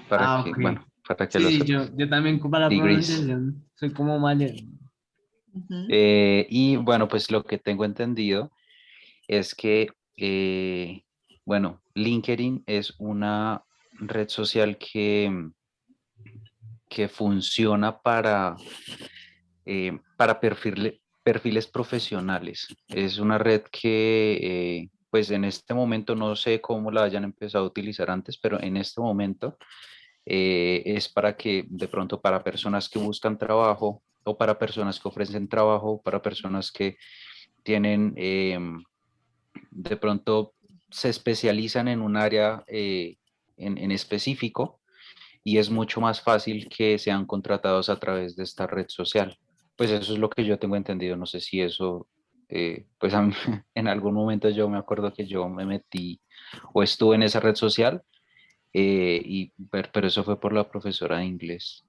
Para Ah, que, ok. bueno, para que Sí, lo sí, sepa. yo también para la Degrees. pronunciación soy como mal. Ujú. Y bueno, pues lo que tengo entendido es que, bueno, LinkedIn es una red social que funciona para perfiles profesionales. Es una red que, pues en este momento no sé cómo la hayan empezado a utilizar antes, pero en este momento es para que de pronto para personas que buscan trabajo o para personas que ofrecen trabajo, para personas que tienen de pronto se especializan en un área en específico y es mucho más fácil que sean contratados a través de esta red social. Pues eso es lo que yo tengo entendido. No sé si eso, pues a mí, en algún momento yo me acuerdo que yo me metí o estuve en esa red social, pero eso fue por la profesora de inglés.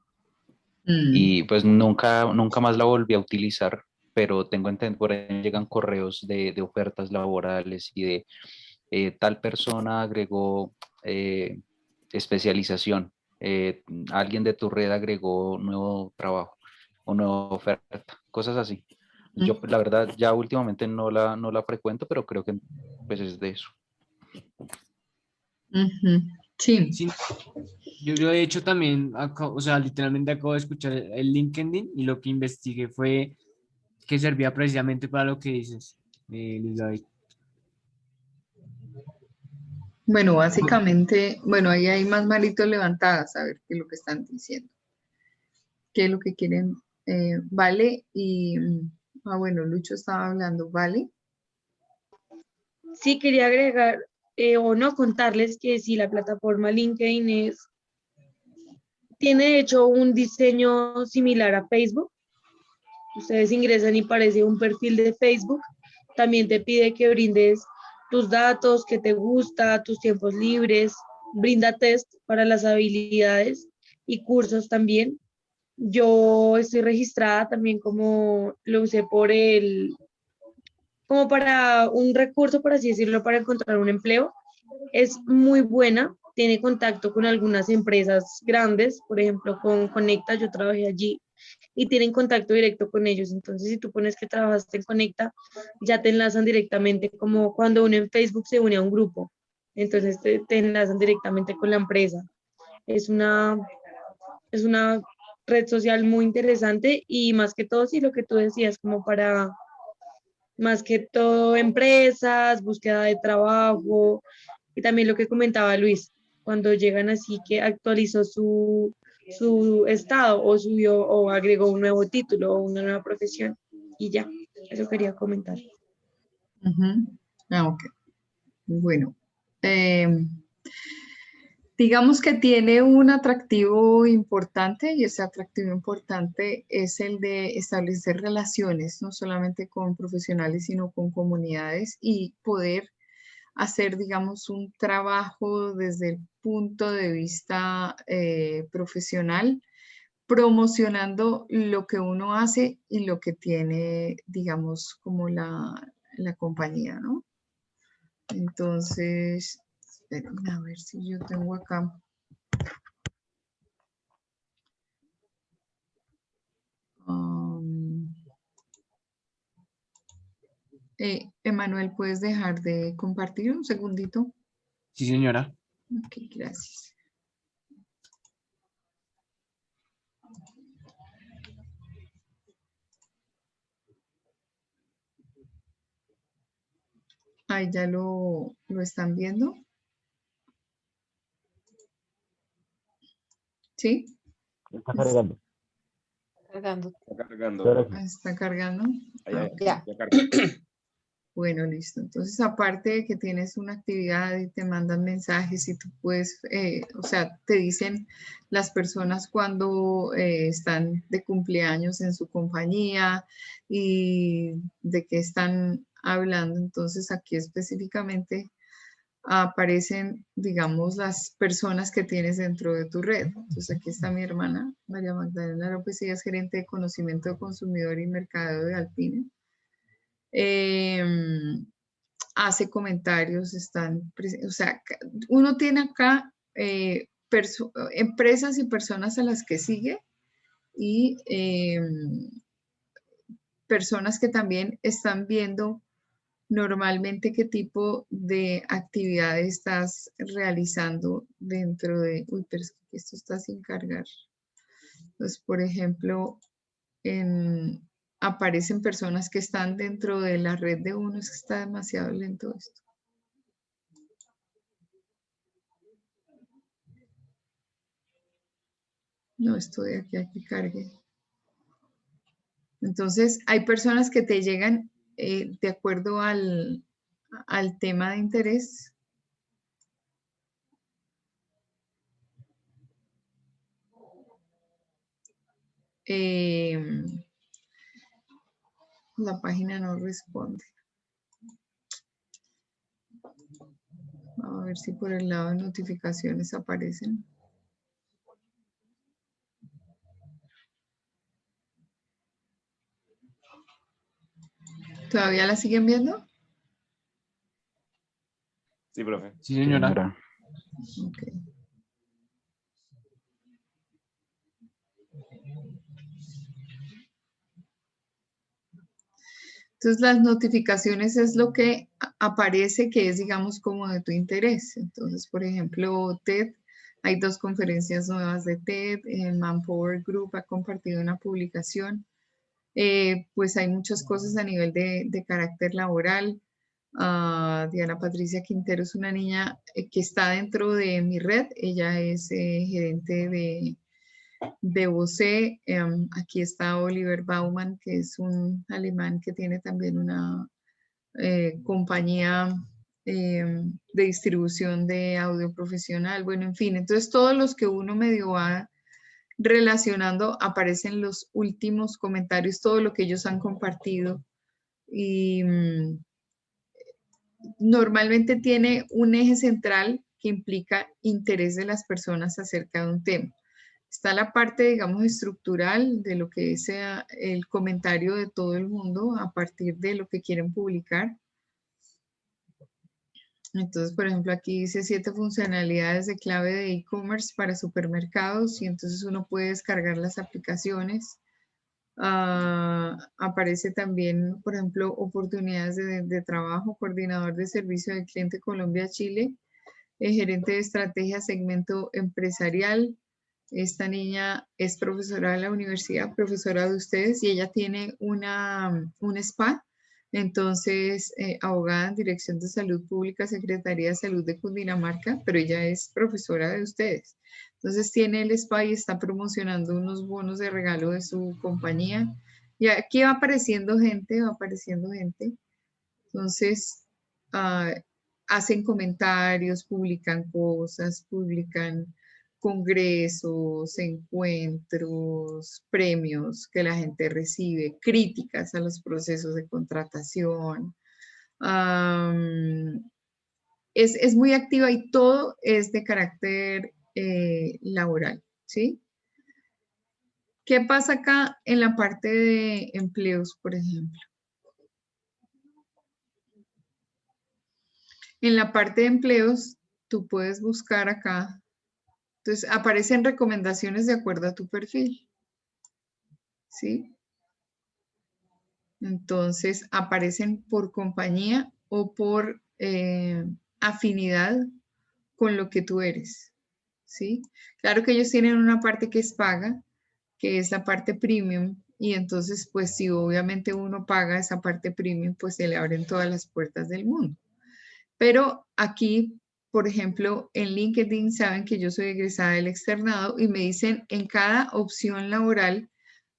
Mm, Y pues nunca más la volví a utilizar, pero tengo entendido, por ahí llegan correos de ofertas laborales y de tal persona agregó especialización, alguien de tu red agregó nuevo trabajo o nueva oferta, cosas así. Yo, mm, la verdad, ya últimamente no la frecuento, pero creo que pues es de eso. ujú. Sí. Sí, yo de hecho también, o sea, literalmente acabo de escuchar el LinkedIn y lo que investigué fue que servía precisamente para lo que dices, Luis David. Bueno, básicamente, bueno, ahí hay más manitos levantadas, a ver qué es lo que están diciendo, qué es lo que quieren, vale, y, bueno, Lucho estaba hablando, vale. Sí, quería agregar o no contarles que si la plataforma LinkedIn tiene de hecho un diseño similar a Facebook. Ustedes ingresan y parece un perfil de Facebook. También te pide que brindes tus datos, que te gusta, tus tiempos libres, brinda test para las habilidades y cursos también. Yo estoy registrada también como lo usé como para un recurso, por así decirlo, para encontrar un empleo. Es muy buena, tiene contacto con algunas empresas grandes, por ejemplo, con Conecta, yo trabajé allí y tienen contacto directo con ellos. Entonces, si tú pones que trabajaste en Conecta, ya te enlazan directamente, como cuando uno en Facebook se une a un grupo. Entonces, te enlazan directamente con la empresa. Es una, es una red social muy interesante y más que todo, sí, lo que tú decías, como para más que todo empresas, búsqueda de trabajo y también lo que comentaba Luis, cuando llegan así que actualizó su estado o subió o agregó un nuevo título o una nueva profesión y ya, eso quería comentar. Ujú. Ah, ok. Bueno, digamos que tiene un atractivo importante y ese atractivo importante es el de establecer relaciones, no solamente con profesionales, sino con comunidades y poder hacer, digamos, un trabajo desde el punto de vista profesional, promocionando lo que uno hace y lo que tiene, digamos, como la compañía, ¿no? Entonces, espérenme a ver si yo tengo acá. Um, Emanuel, ¿puedes dejar de compartir un segundito? Sí, señora. Ok, gracias. Ahí ya lo están viendo. ¿Sí? Está cargando. Cargando. Está cargando. Ahora sí. Está cargando. Ahí, Ah, ahí, ok. Ya. ya cargó. Bueno, listo. Entonces, aparte de que tienes una actividad y te mandan mensajes y tú puedes, o sea, te dicen las personas cuando están de cumpleaños en su compañía y de qué están hablando. Entonces, aquí específicamente aparecen, digamos, las personas que tienes dentro de tu red. Entonces, aquí está mi hermana, María Magdalena López, ella es gerente de conocimiento de consumidor y mercadeo de Alpine. Hace comentarios, o sea, uno tiene acá empresas y personas a las que sigue y personas que también están viendo normalmente qué tipo de actividades estás realizando dentro de, uy, pero es que esto está sin cargar. Entonces, por ejemplo, aparecen personas que están dentro de la red de uno, es que está demasiado lento esto. No, estoy aquí a que cargue. Entonces, hay personas que te llegan de acuerdo al tema de interés. La página no responde. Vamos a ver si por el lado de notificaciones aparecen. ¿Todavía la siguen viendo? Sí, profe. Sí, señora. Ok. Entonces, las notificaciones es lo que aparece que es, digamos, como de tu interés. Entonces, por ejemplo, TED, hay 2 conferencias nuevas de TED, Manpower Group ha compartido una publicación. Pues hay muchas cosas a nivel de carácter laboral. Diana Patricia Quintero es una niña que está dentro de mi red. Ella es gerente de Bose. Aquí está Oliver Baumann, que es un alemán que tiene también una compañía de distribución de audio profesional. Bueno, en fin, entonces todos los que uno medio va relacionando aparecen los últimos comentarios, todo lo que ellos han compartido y normalmente tiene un eje central que implica interés de las personas acerca de un tema. Está la parte, digamos, estructural de lo que sea el comentario de todo el mundo a partir de lo que quieren publicar. Entonces, por ejemplo, aquí dice 7 funcionalidades de clave de e-commerce para supermercados y entonces uno puede descargar las aplicaciones. Aparece también, por ejemplo, oportunidades de trabajo, coordinador de servicio del cliente Colombia-Chile, gerente de estrategia segmento empresarial. Esta niña es profesora de la universidad, profesora de ustedes, y ella tiene un spa. Entonces, abogada en Dirección de Salud Pública, Secretaría de Salud de Cundinamarca, pero ella es profesora de ustedes. Entonces, tiene el spa y está promocionando unos bonos de regalo de su compañía. Y aquí va apareciendo gente, va apareciendo gente. Entonces, hacen comentarios, publican cosas, publican congresos, encuentros, premios que la gente recibe, críticas a los procesos de contratación. Es muy activa y todo es de carácter laboral, ¿sí? ¿Qué pasa acá en la parte de empleos, por ejemplo? En la parte de empleos, tú puedes buscar acá. Entonces, aparecen recomendaciones de acuerdo a tu perfil. ¿Sí? Entonces, aparecen por compañía o por afinidad con lo que tú eres. ¿Sí? Claro que ellos tienen una parte que es paga, que es la parte premium. Y entonces, pues si obviamente uno paga esa parte premium, pues se le abren todas las puertas del mundo. Pero aquí, por ejemplo, en LinkedIn saben que yo soy egresada del externado y me dicen en cada opción laboral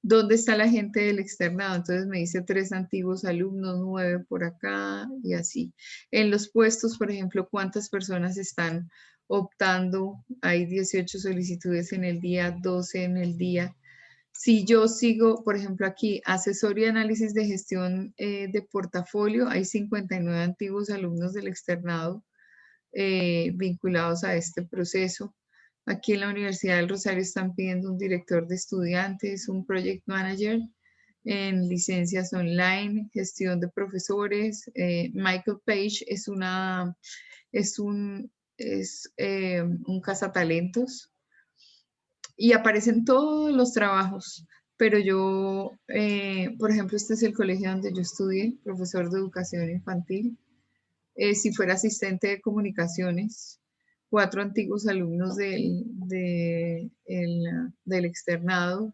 ¿Dónde está la gente del externado? Entonces me dice 3 antiguos alumnos, 9 por acá y así. En los puestos, por ejemplo, ¿cuántas personas están optando? Hay 18 solicitudes en el día, 12 en el día. Si yo sigo, por ejemplo, aquí, asesor y análisis de gestión de portafolio, hay 59 antiguos alumnos del externado vinculados a este proceso. Aquí en la Universidad del Rosario están pidiendo un director de estudiantes, un project manager en licencias online, gestión de profesores. Michael Page es un cazatalentos y aparecen todos los trabajos. Pero yo, por ejemplo, este es el colegio donde yo estudié, profesor de educación infantil. Si fuera asistente de comunicaciones, 4 antiguos alumnos del externado.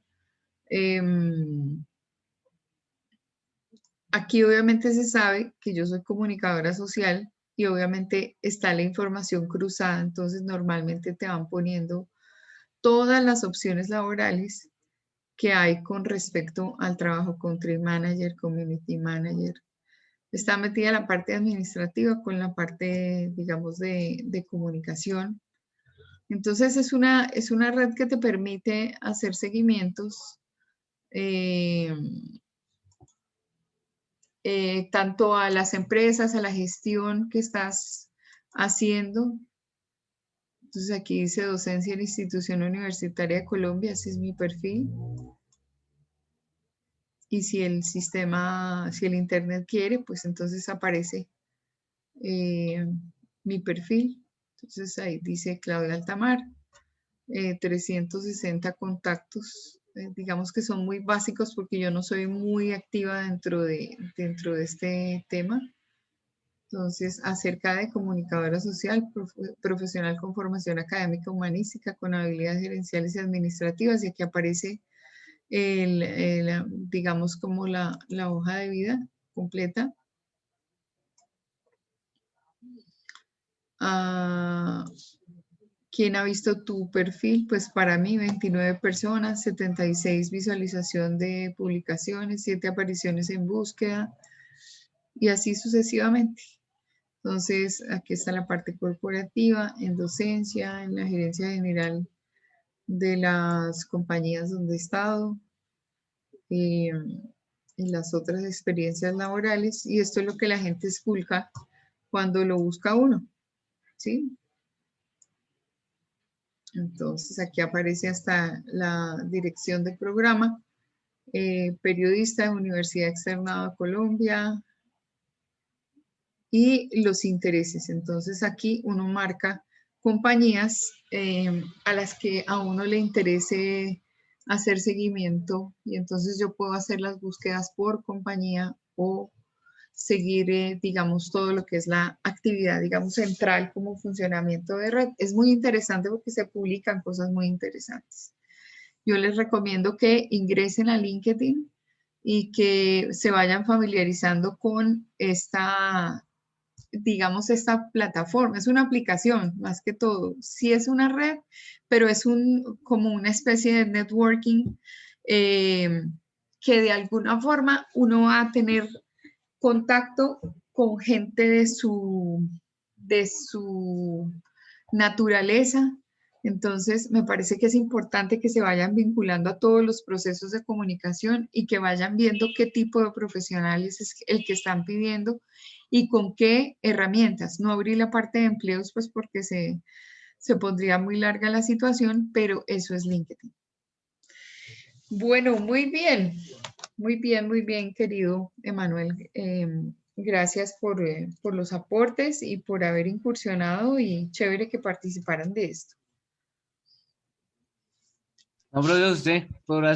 Aquí obviamente se sabe que yo soy comunicadora social y obviamente está la información cruzada, entonces normalmente te van poniendo todas las opciones laborales que hay con respecto al trabajo country manager, community manager. Está metida la parte administrativa con la parte, digamos, de comunicación. Entonces es una red que te permite hacer seguimientos tanto a las empresas, a la gestión que estás haciendo. Entonces aquí dice docencia en institución universitaria de Colombia, ese es mi perfil. Y si el sistema, si el internet quiere, pues entonces aparece mi perfil. Entonces ahí dice Claudia Altamar, 360 contactos, digamos que son muy básicos porque yo no soy muy activa dentro de este tema. Entonces, acerca de comunicadora social, profesional con formación académica humanística, con habilidades gerenciales y administrativas, y aquí aparece digamos como la hoja de vida completa. ¿Quién ha visto tu perfil? Pues para mí 29 personas, 76 visualización de publicaciones, 7 apariciones en búsqueda y así sucesivamente. Entonces, aquí está la parte corporativa, en docencia, en la gerencia general de las compañías donde he estado, en las otras experiencias laborales, y esto es lo que la gente esculca cuando lo busca uno, ¿sí? Entonces, aquí aparece hasta la dirección del programa, periodista de Universidad Externada de Colombia, y los intereses. Entonces aquí uno marca compañías a las que a uno le interese hacer seguimiento y entonces yo puedo hacer las búsquedas por compañía o seguir, digamos, todo lo que es la actividad, digamos, central como funcionamiento de red. Es muy interesante porque se publican cosas muy interesantes. Yo les recomiendo que ingresen a LinkedIn y que se vayan familiarizando con digamos, esta plataforma. Es una aplicación, más que todo. Sí es una red, pero es como una especie de networking que de alguna forma uno va a tener contacto con gente de su naturaleza. Entonces, me parece que es importante que se vayan vinculando a todos los procesos de comunicación y que vayan viendo qué tipo de profesionales es el que están pidiendo y con qué herramientas. No abrir la parte de empleos, pues porque se pondría muy larga la situación, pero eso es LinkedIn. Bueno, muy bien, querido Emanuel. Gracias por los aportes y por haber incursionado y chévere que participaran de esto. No, pero usted podrá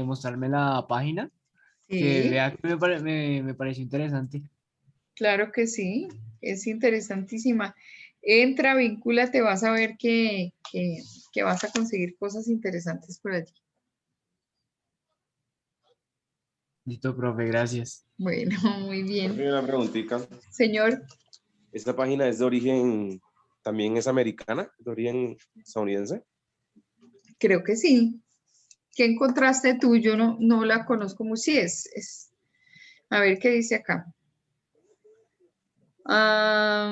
mostrarme la página, que Sí, vea que me pareció interesante. claro que sí, es interesantísima. Entra, vincúlate, vas a ver que vas a conseguir cosas interesantes por allí. Listo, profe, gracias. Bueno, muy bien. Profe, una preguntita. Señor, ¿Esta página es de origen, también es americana, de origen estadounidense? creo que sí. ¿Qué encontraste tú? Yo no la conozco muy. Sí, a ver qué dice acá. A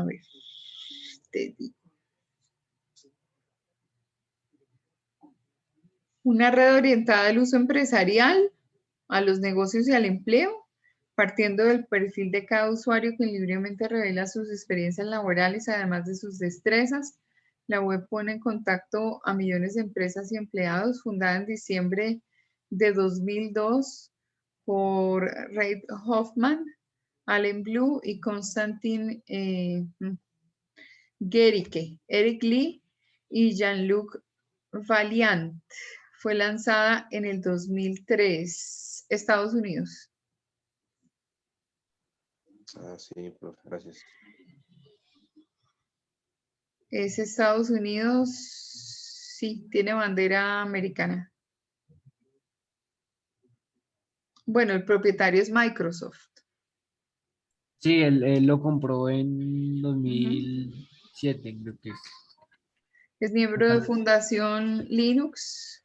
ver, te digo. Una red orientada al uso empresarial, a los negocios y al empleo, partiendo del perfil de cada usuario que libremente revela sus experiencias laborales, además de sus destrezas. La web pone en contacto a millones de empresas y empleados, fundada en diciembre de 2002 por Reid Hoffman, Allen Blue y Konstantin Gericke, Eric Lee y Jean-Luc Valiant. Fue lanzada en el 2003, Estados Unidos. Ah, sí, profe, gracias. Es Estados Unidos, sí, tiene bandera americana. Bueno, el propietario es Microsoft. Sí, él lo compró en 2007, creo que es. Es miembro de Fundación Linux.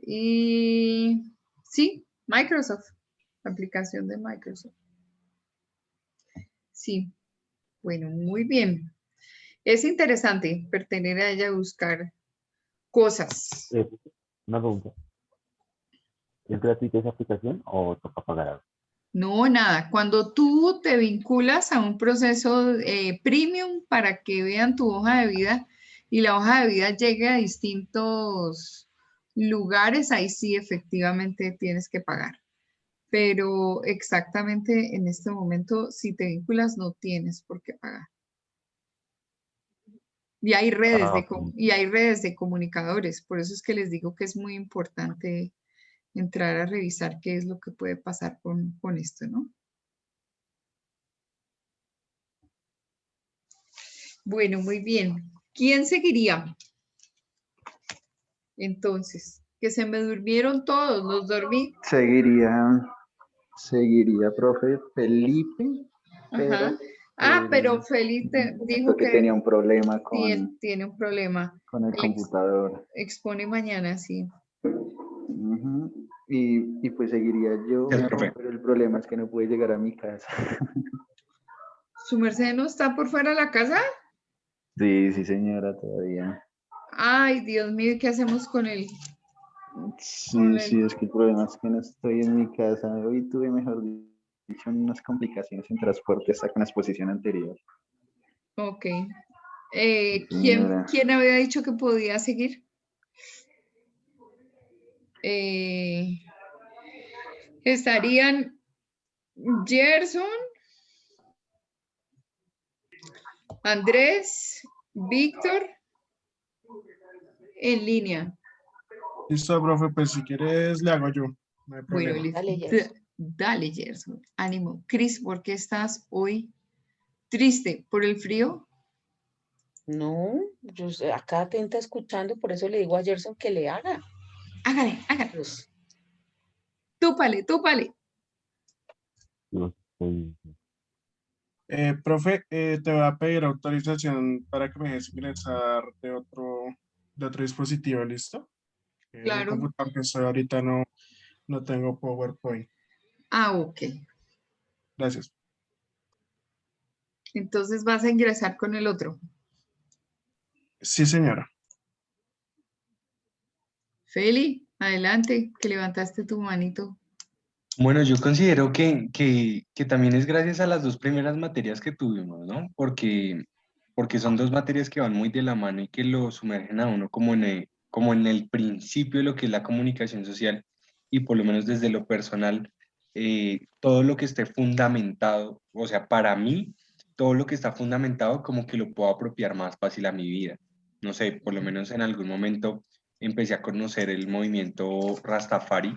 Y sí, Microsoft, aplicación de Microsoft. Sí, bueno, muy bien. Es interesante pertenecer a ella a buscar cosas. Una pregunta. ¿Es gratuita esa aplicación o toca pagar algo? No, nada. Cuando tú te vinculas a un proceso premium para que vean tu hoja de vida y la hoja de vida llegue a distintos lugares, ahí sí efectivamente tienes que pagar. Pero exactamente en este momento, si te vinculas, no tienes por qué pagar. Y hay redes de comunicadores, por eso es que les digo que es muy importante entrar a revisar qué es lo que puede pasar con esto, ¿no? Bueno, muy bien. ¿Quién seguiría? Entonces, que se me durmieron todos, los dormí. Seguiría, profe, Felipe, pero Ajá. Ah, pero él Felipe dijo dijo que tenía un problema tiene un problema. con el computador. Expone mañana, sí. Ujú. Y pues seguiría yo, Gracias, profe. pero el problema es que no puede llegar a mi casa. ¿Su merced no está por fuera de la casa? Sí, sí, señora, todavía. Ay, Dios mío, ¿qué hacemos con él? Sí, sí, es que el problema es que no estoy en mi casa. Hoy tuve, mejor dicho, unas complicaciones en transporte hasta con la exposición anterior. Ok. Sí, señora. ¿Quién había dicho que podía seguir? Estarían Gerson, Andrés, Víctor, en línea. Listo, profe, pues si quieres le hago yo, no hay Bueno, problema. listo. Dale, Gerson. Dale, Gerson. Ánimo. Cris, ¿por qué estás hoy triste? ¿Por el frío? No, acá atenta escuchando, por eso le digo a Gerson que le haga. Hágale, hágale. Pues, Túpale, túpale. No, sí. Profe, te voy a pedir autorización para que me dejes ingresar de otro dispositivo, ¿listo? En el Claro. computador que estoy ahorita no tengo PowerPoint. Ah, ok. Gracias. Entonces vas a ingresar con el otro. Sí, señora. Feli, adelante, que levantaste tu manito. Bueno, yo considero que también es gracias a las dos primeras materias que tuvimos, ¿no? Porque son dos materias que van muy de la mano y que lo sumergen a uno como en el principio de lo que es la comunicación social y por lo menos desde lo personal, todo lo que esté fundamentado, o sea, para mí, todo lo que está fundamentado como que lo puedo apropiar más fácil a mi vida. No sé, por lo menos en algún momento empecé a conocer el movimiento Rastafari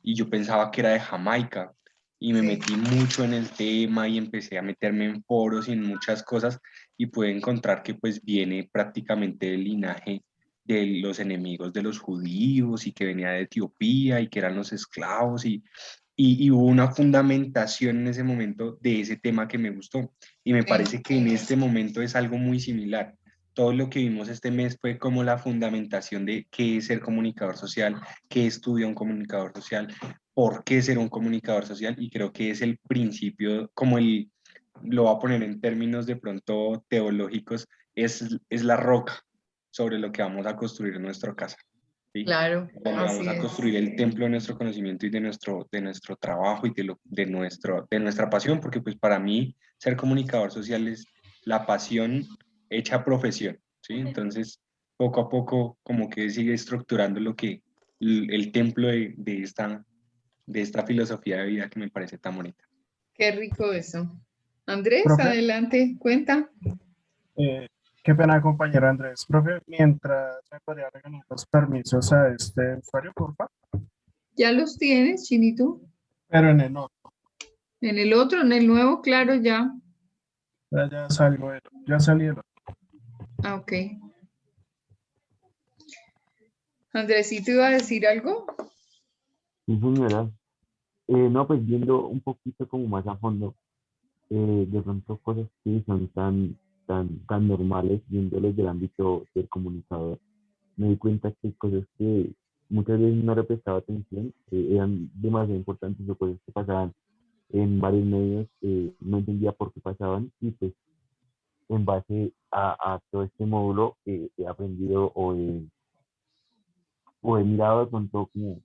y yo pensaba que era de Jamaica y me Sí. metí mucho en el tema y empecé a meterme en foros y en muchas cosas y pude encontrar que pues viene prácticamente del linaje de los enemigos de los judíos y que venía de Etiopía y que eran los esclavos y hubo una fundamentación en ese momento de ese tema que me gustó. Y me parece que en este momento es algo muy similar. Todo lo que vimos este mes fue como la fundamentación de qué es ser comunicador social, qué estudia un comunicador social, por qué ser un comunicador social, y creo que es el principio, como lo voy a poner en términos de pronto teológicos, es la roca sobre lo que vamos a construir en nuestra casa. ¿Sí? Claro, Donde así vamos a es. construir el templo de nuestro conocimiento y de nuestro trabajo y de nuestra pasión, porque pues para mí ser comunicador social es la pasión hecha profesión, ¿sí? Entonces, poco a poco como que sigue estructurando lo que el templo de esta filosofía de vida que me parece tan bonita. Qué rico eso. Andrés, Profe, adelante, cuenta. qué pena, compañero Andrés. Profe, mientras me podría regalar los permisos a este usuario, por favor. ¿Ya los tienes, Chinito? Pero en el otro. En el otro, en el nuevo, claro, ya. Ya salgo, ya salí del otro. Ah, ok. Andresito, ¿iba a decir algo? Sí, señora. No, pues viendo un poquito como más a fondo, de pronto cosas que son tan normales, viéndolos del ámbito del comunicador, me di cuenta que cosas que muchas veces no le prestaba atención, eran demasiado importantes o cosas que pasaban en varios medios, no entendía por qué pasaban y pues en base a todo este módulo he aprendido o he mirado de pronto como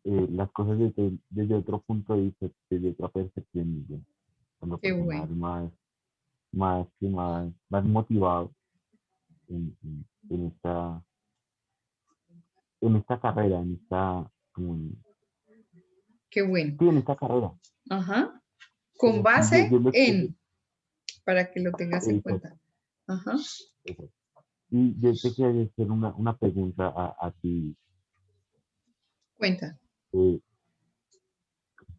las cosas desde otro punto de vista, desde otra percepción, ¿no? Cuando Qué personas bueno. más motivados en esta carrera, como, Qué bueno. sí, en esta carrera. Ajá. Con Y base yo lo que, en, para que lo tengas en exacto, cuenta. Ajá. exacto. Y yo te quería hacer una pregunta a ti. Cuenta. eh,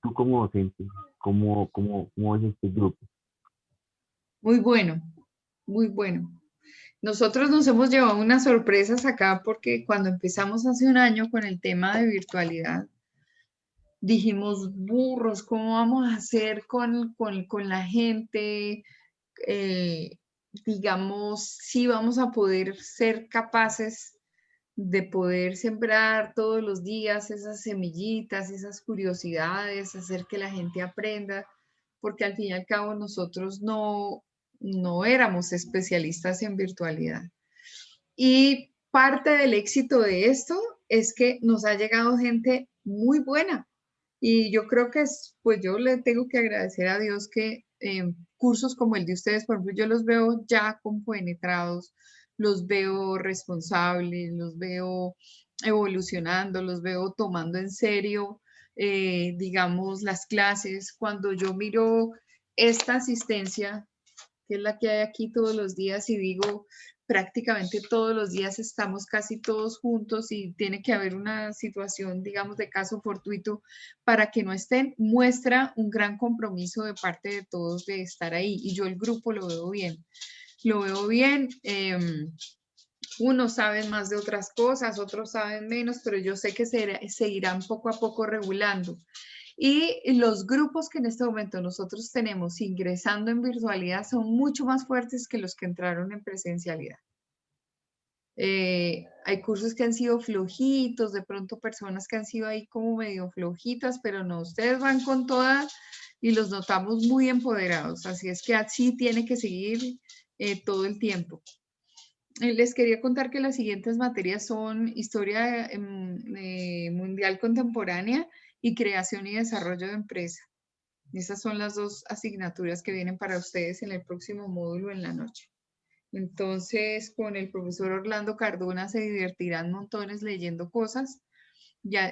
Tú como docente, ¿cómo ves este grupo? Muy bueno, muy bueno. Nosotros nos hemos llevado unas sorpresas acá porque cuando empezamos hace un año con el tema de virtualidad, dijimos, burros, ¿cómo vamos a hacer con la gente? Digamos, si vamos a poder ser capaces de poder sembrar todos los días esas semillitas, esas curiosidades, hacer que la gente aprenda, porque al fin y al cabo nosotros no éramos especialistas en virtualidad. Y parte del éxito de esto es que nos ha llegado gente muy buena. Y yo creo que pues yo le tengo que agradecer a Dios que cursos como el de ustedes, por ejemplo, yo los veo ya compenetrados, los veo responsables, los veo evolucionando, los veo tomando en serio, digamos, las clases. Cuando yo miro esta asistencia, que es la que hay aquí todos los días, y digo, prácticamente todos los días estamos casi todos juntos y tiene que haber una situación, digamos, de caso fortuito para que no estén, muestra un gran compromiso de parte de todos de estar ahí. Y yo el grupo lo veo bien. Lo veo bien. Unos saben más de otras cosas, otros saben menos, pero yo sé que se irán poco a poco regulando. Y los grupos que en este momento nosotros tenemos ingresando en virtualidad son mucho más fuertes que los que entraron en presencialidad. Hay cursos que han sido flojitos, de pronto personas que han sido ahí como medio flojitas, pero no, ustedes van con todas y los notamos muy empoderados. Así es que así tiene que seguir todo el tiempo. Les quería contar que las siguientes materias son Historia Mundial Contemporánea y Creación y Desarrollo de Empresa. Esas son las dos asignaturas que vienen para ustedes en el próximo módulo en la noche. Entonces, con el profesor Orlando Cardona se divertirán montones leyendo cosas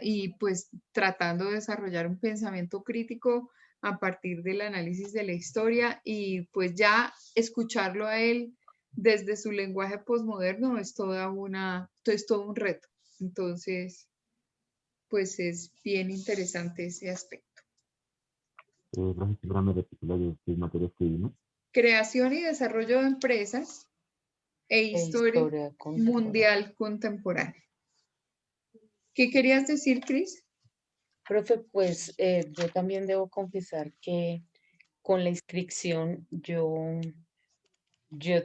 y pues tratando de desarrollar un pensamiento crítico a partir del análisis de la historia y pues ya escucharlo a él desde su lenguaje posmoderno es todo un reto. Entonces, pues es bien interesante ese aspecto. Profesora, ¿me repite las materias que vimos? Creación y desarrollo de empresas, e historia historia contemporánea. mundial contemporánea. ¿Qué querías decir, Cris? Profe, pues yo también debo confesar que con la inscripción yo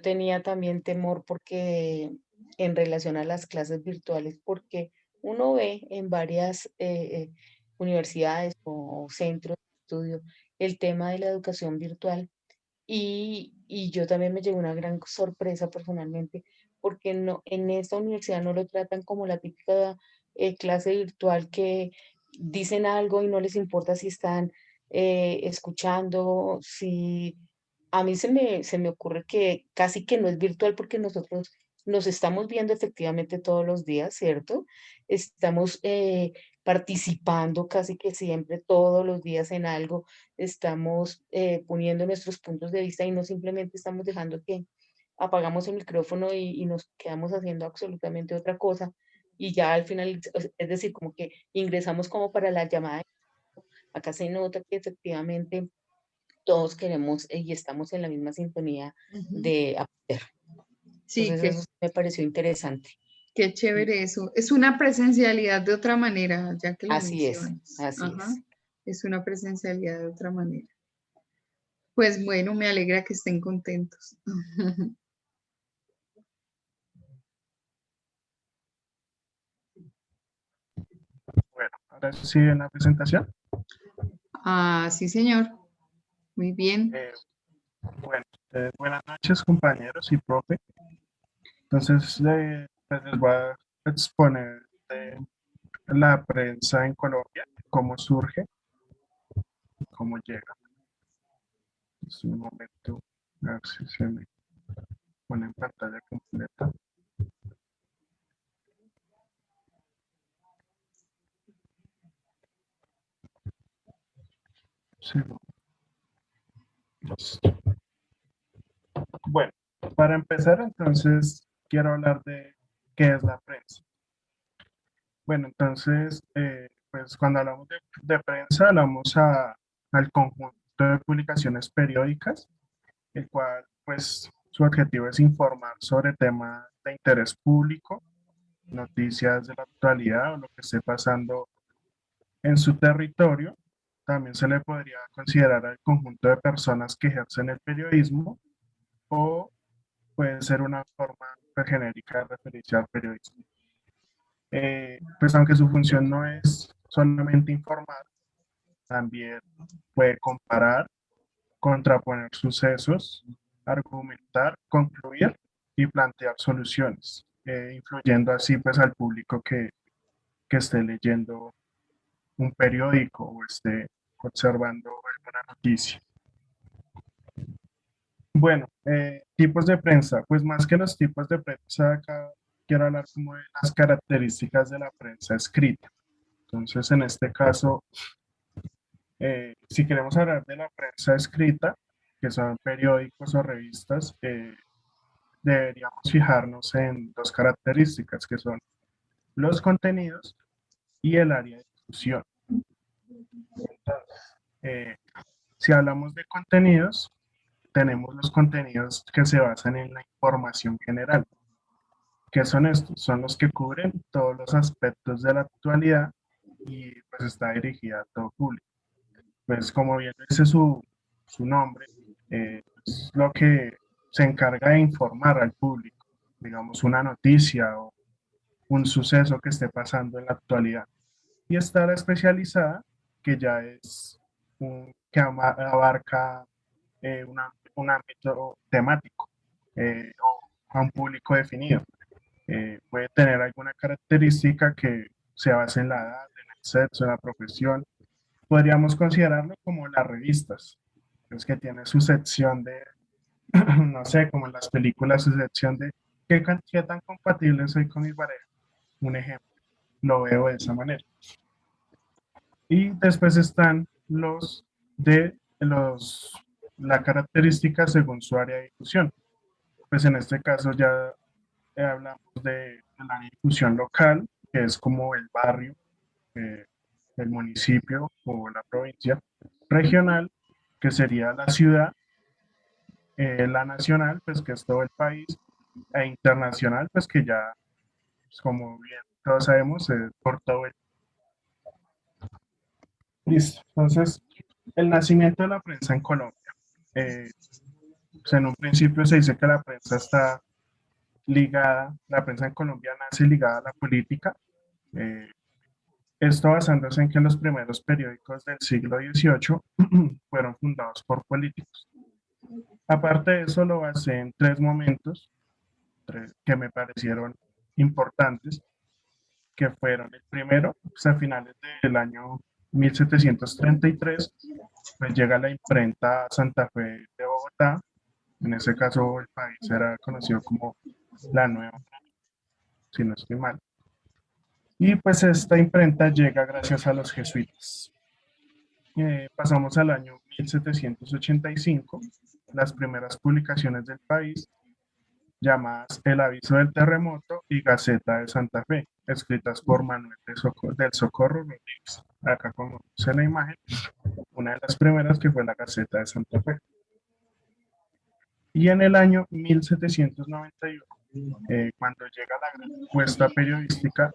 tenía también temor porque en relación a las clases virtuales, porque uno ve en varias universidades o centros de estudio el tema de la educación virtual y yo también me llevé una gran sorpresa personalmente porque no, en esta universidad no lo tratan como la típica clase virtual que dicen algo y no les importa si están escuchando, si a mí se me ocurre que casi que no es virtual porque nosotros nos estamos viendo efectivamente todos los días, ¿cierto? Estamos participando casi que siempre, todos los días en algo, estamos poniendo nuestros puntos de vista y no simplemente estamos dejando que apagamos el micrófono y nos quedamos haciendo absolutamente otra cosa y ya al final, es decir, como que ingresamos como para la llamada. Acá se nota que efectivamente todos queremos y estamos en la misma sintonía Ujú. de aprender. Sí, Entonces eso me pareció interesante. qué chévere eso. Es una presencialidad de otra manera, ya que lo Así es, mencionas. así Ajá. es. Es una presencialidad de otra manera. Pues bueno, me alegra que estén contentos. Bueno, ahora sí en la presentación. Ah, sí, señor. Muy bien. Bueno, buenas noches compañeros y profe. Entonces, pues les voy a exponer la prensa en Colombia, cómo surge, cómo llega. Es un momento, a ver si se me pone en pantalla completa. Sí. Listo. Bueno, para empezar, entonces, quiero hablar de qué es la prensa. Bueno, entonces, pues cuando hablamos de prensa, hablamos al conjunto de publicaciones periódicas, el cual, pues, su objetivo es informar sobre temas de interés público, noticias de la actualidad o lo que esté pasando en su territorio. También se le podría considerar al conjunto de personas que ejercen el periodismo o puede ser una forma genérica de referirse al periodismo. Pues aunque su función no es solamente informar, también puede comparar, contraponer sucesos, argumentar, concluir y plantear soluciones, influyendo así pues al público que esté leyendo un periódico o esté observando alguna noticia. Bueno, tipos de prensa, pues más que los tipos de prensa, acá quiero hablar como de las características de la prensa escrita. Entonces, en este caso, si queremos hablar de la prensa escrita, que son periódicos o revistas, deberíamos fijarnos en dos características, que son los contenidos y el área de difusión. Entonces, si hablamos de contenidos, tenemos los contenidos que se basan en la información general. ¿Qué son estos? Son los que cubren todos los aspectos de la actualidad y pues está dirigida a todo público. Pues como bien dice su nombre, es lo que se encarga de informar al público, digamos una noticia o un suceso que esté pasando en la actualidad. Y está la especializada, que ya es que abarca un ámbito temático o a un público definido. Puede tener alguna característica que se base en la edad, en el sexo, en la profesión. Podríamos considerarlo como las revistas, es que tiene su sección de, no sé, como en las películas, su sección de qué tan compatible soy con mi pareja. Un ejemplo, lo veo de esa manera. Y después están la característica según su área de difusión. Pues en este caso ya hablamos de la difusión local, que es como el barrio, el municipio o la provincia. Regional, que sería la ciudad. La nacional, pues que es todo el país. e internacional, pues que ya, pues, como bien todos sabemos, por todo el... Listo. Entonces, el nacimiento de la prensa en Colombia. Pues en un principio se dice que la prensa está ligada, la prensa en Colombia nace ligada a la política. eh, Esto basándose en que los primeros periódicos del siglo XVIII fueron fundados por políticos. Aparte de eso, lo basé en tres momentos que me parecieron importantes, que fueron el primero, pues a finales del año 1733, pues llega la imprenta a Santa Fe de Bogotá. En ese caso, el país era conocido como la Nueva, si no estoy mal. Y pues esta imprenta llega gracias a los jesuitas. Pasamos al año 1785, las primeras publicaciones del país, llamadas El Aviso del Terremoto y Gaceta de Santa Fe, escritas por Manuel del Socorro Rodríguez. Acá como se la imagen, una de las primeras que fue la Gaceta de Santa Fe. Y en el año 1791, cuando llega la gran encuesta periodística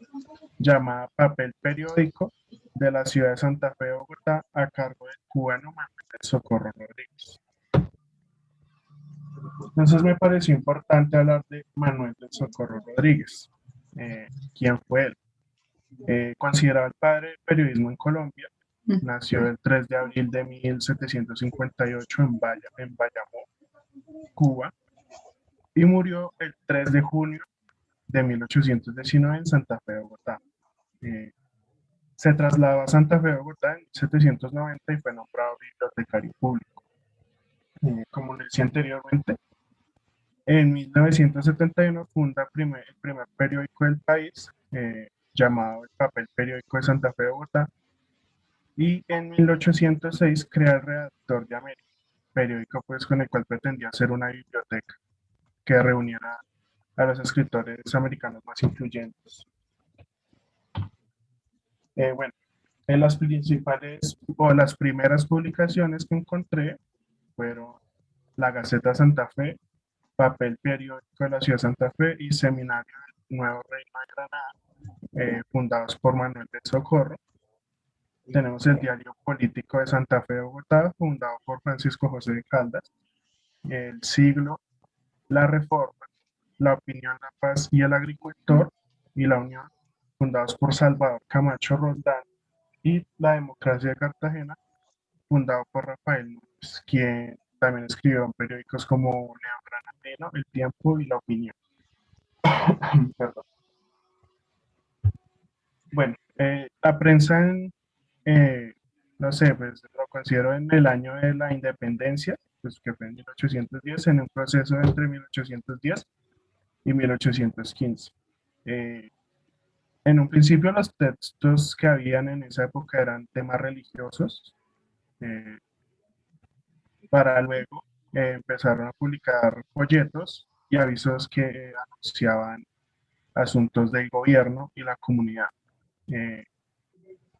llamada Papel Periódico de la ciudad de Santa Fe, Bogotá, a cargo del cubano Manuel del Socorro Rodríguez. Entonces me pareció importante hablar de Manuel del Socorro Rodríguez. ¿Quién fue él? Considerado el padre del periodismo en Colombia, nació el 3 de abril de 1758 en Bayamón, Cuba, y murió el 3 de junio de 1819 en Santa Fe, Bogotá. Se trasladó a Santa Fe, Bogotá en 1790 y fue nombrado bibliotecario público. Como le decía anteriormente, en 1971 funda el primer periódico del país, llamado El Papel Periódico de Santa Fe, Bogotá, y en 1806 crea el Redactor de América, periódico pues con el cual pretendía ser una biblioteca que reuniera a los escritores americanos más influyentes. Bueno, en las principales o las primeras publicaciones que encontré fueron la Gaceta Santa Fe, Papel Periódico de la Ciudad de Santa Fe y Seminario del Nuevo Reino de Granada, fundados por Manuel del Socorro. Tenemos el Diario Político de Santa Fe de Bogotá, fundado por Francisco José de Caldas, El Siglo, La Reforma, La Opinión, La Paz y El Agricultor y La Unión, fundados por Salvador Camacho Roldán, y La Democracia de Cartagena, fundado por Rafael Núñez, quien también escribió en periódicos como León Granadino, El Tiempo y La Opinión. Perdón. Bueno, la prensa no sé, pues lo considero en el año de la independencia, pues que fue en 1810, en un proceso entre 1810 y 1815. En un principio los textos que habían en esa época eran temas religiosos, para luego empezaron a publicar folletos y avisos que anunciaban asuntos del gobierno y la comunidad.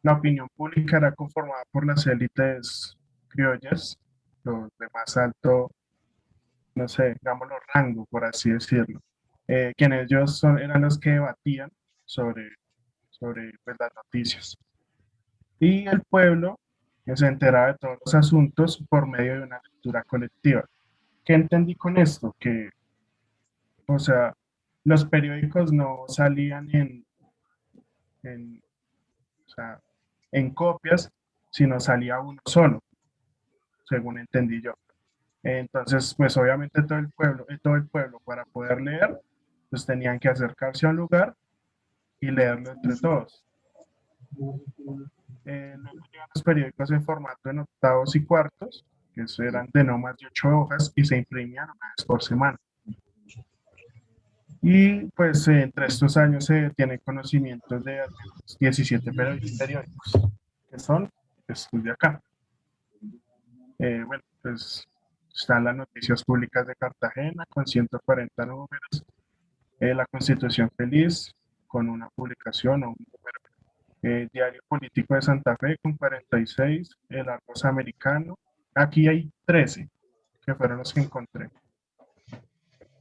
La opinión pública era conformada por las élites criollas, los de más alto, no sé, digámoslo, rango, por así decirlo, quienes ellos eran los que debatían sobre pues, las noticias. Y el pueblo se enteraba de todos los asuntos por medio de una lectura colectiva. ¿Qué entendí con esto? Que, o sea, los periódicos no salían o sea, en copias, sino salía uno solo, según entendí yo. Entonces, pues obviamente todo el pueblo para poder leer, pues tenían que acercarse a un lugar y leerlo entre todos. Los periódicos en formato en octavos y cuartos, que eran de no más de 8 hojas y se imprimían una vez por semana. Y pues entre estos años se tienen conocimientos de 17 periódicos, que son estos de acá. Bueno, pues están las Noticias Públicas de Cartagena con 140 números, La Constitución Feliz con una publicación o un número, Diario Político de Santa Fe con 46, El Argos Americano. Aquí hay 13, que fueron los que encontré.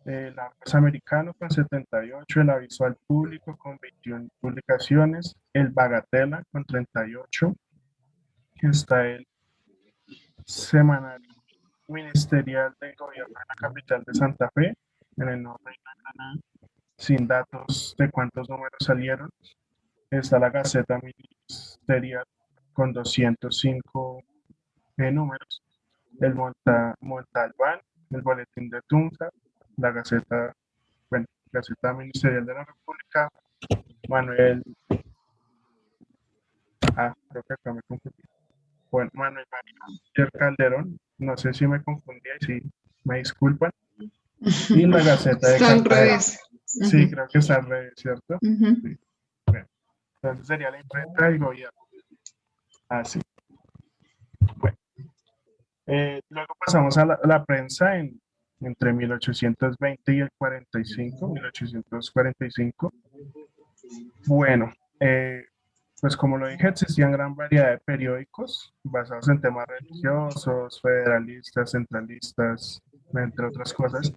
El Argos Americano con 78, el Aviso al Público con 21 publicaciones, el Bagatela con 38, está el Semanario Ministerial del Gobierno de la capital de Santa Fe, en el norte de Granada, sin datos de cuántos números salieron. Está la Gaceta Ministerial con 205 números, el Montalbán, el Boletín de Tunja, la Gaceta, bueno, Gaceta Ministerial de la República, Manuel, creo que acá me confundí. Bueno, Manuel María Calderón, no sé si me confundí, si me disculpan. Y la Gaceta de Está al Cartagena. revés. Sí, creo que está al revés, ¿cierto? Ujú. Sí. Bueno, entonces sería la imprenta del gobierno. Así. Bueno. Luego pasamos a la prensa entre 1820 y el 45, 1845. Bueno, pues como lo dije, existían gran variedad de periódicos basados en temas religiosos, federalistas, centralistas, entre otras cosas,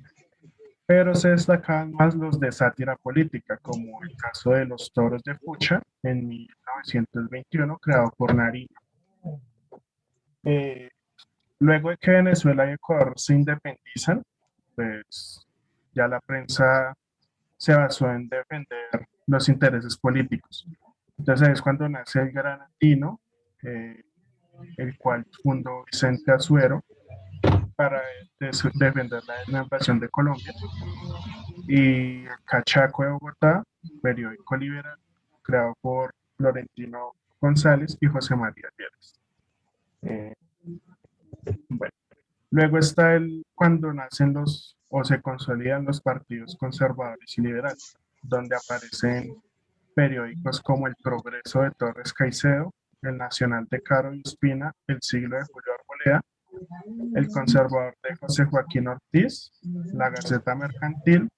pero se destacaban más los de sátira política, como el caso de Los Toros de Fucha en 1921, creado por Nariño. Luego de que Venezuela y Ecuador se independizan, pues ya la prensa se basó en defender los intereses políticos. Entonces es cuando nace el Granadino, el cual fundó Vicente Azuero para defender la invasión de Colombia. Y el Cachaco de Bogotá, periódico liberal, creado por Florentino González y José María Vélez. Bueno, luego está cuando nacen o se consolidan los partidos conservadores y liberales, donde aparecen periódicos como El Progreso de Torres Caicedo, El Nacional de Caro y Espina, El Siglo de Julio Arboleda, El Conservador de José Joaquín Ortiz, La Gaceta Mercantil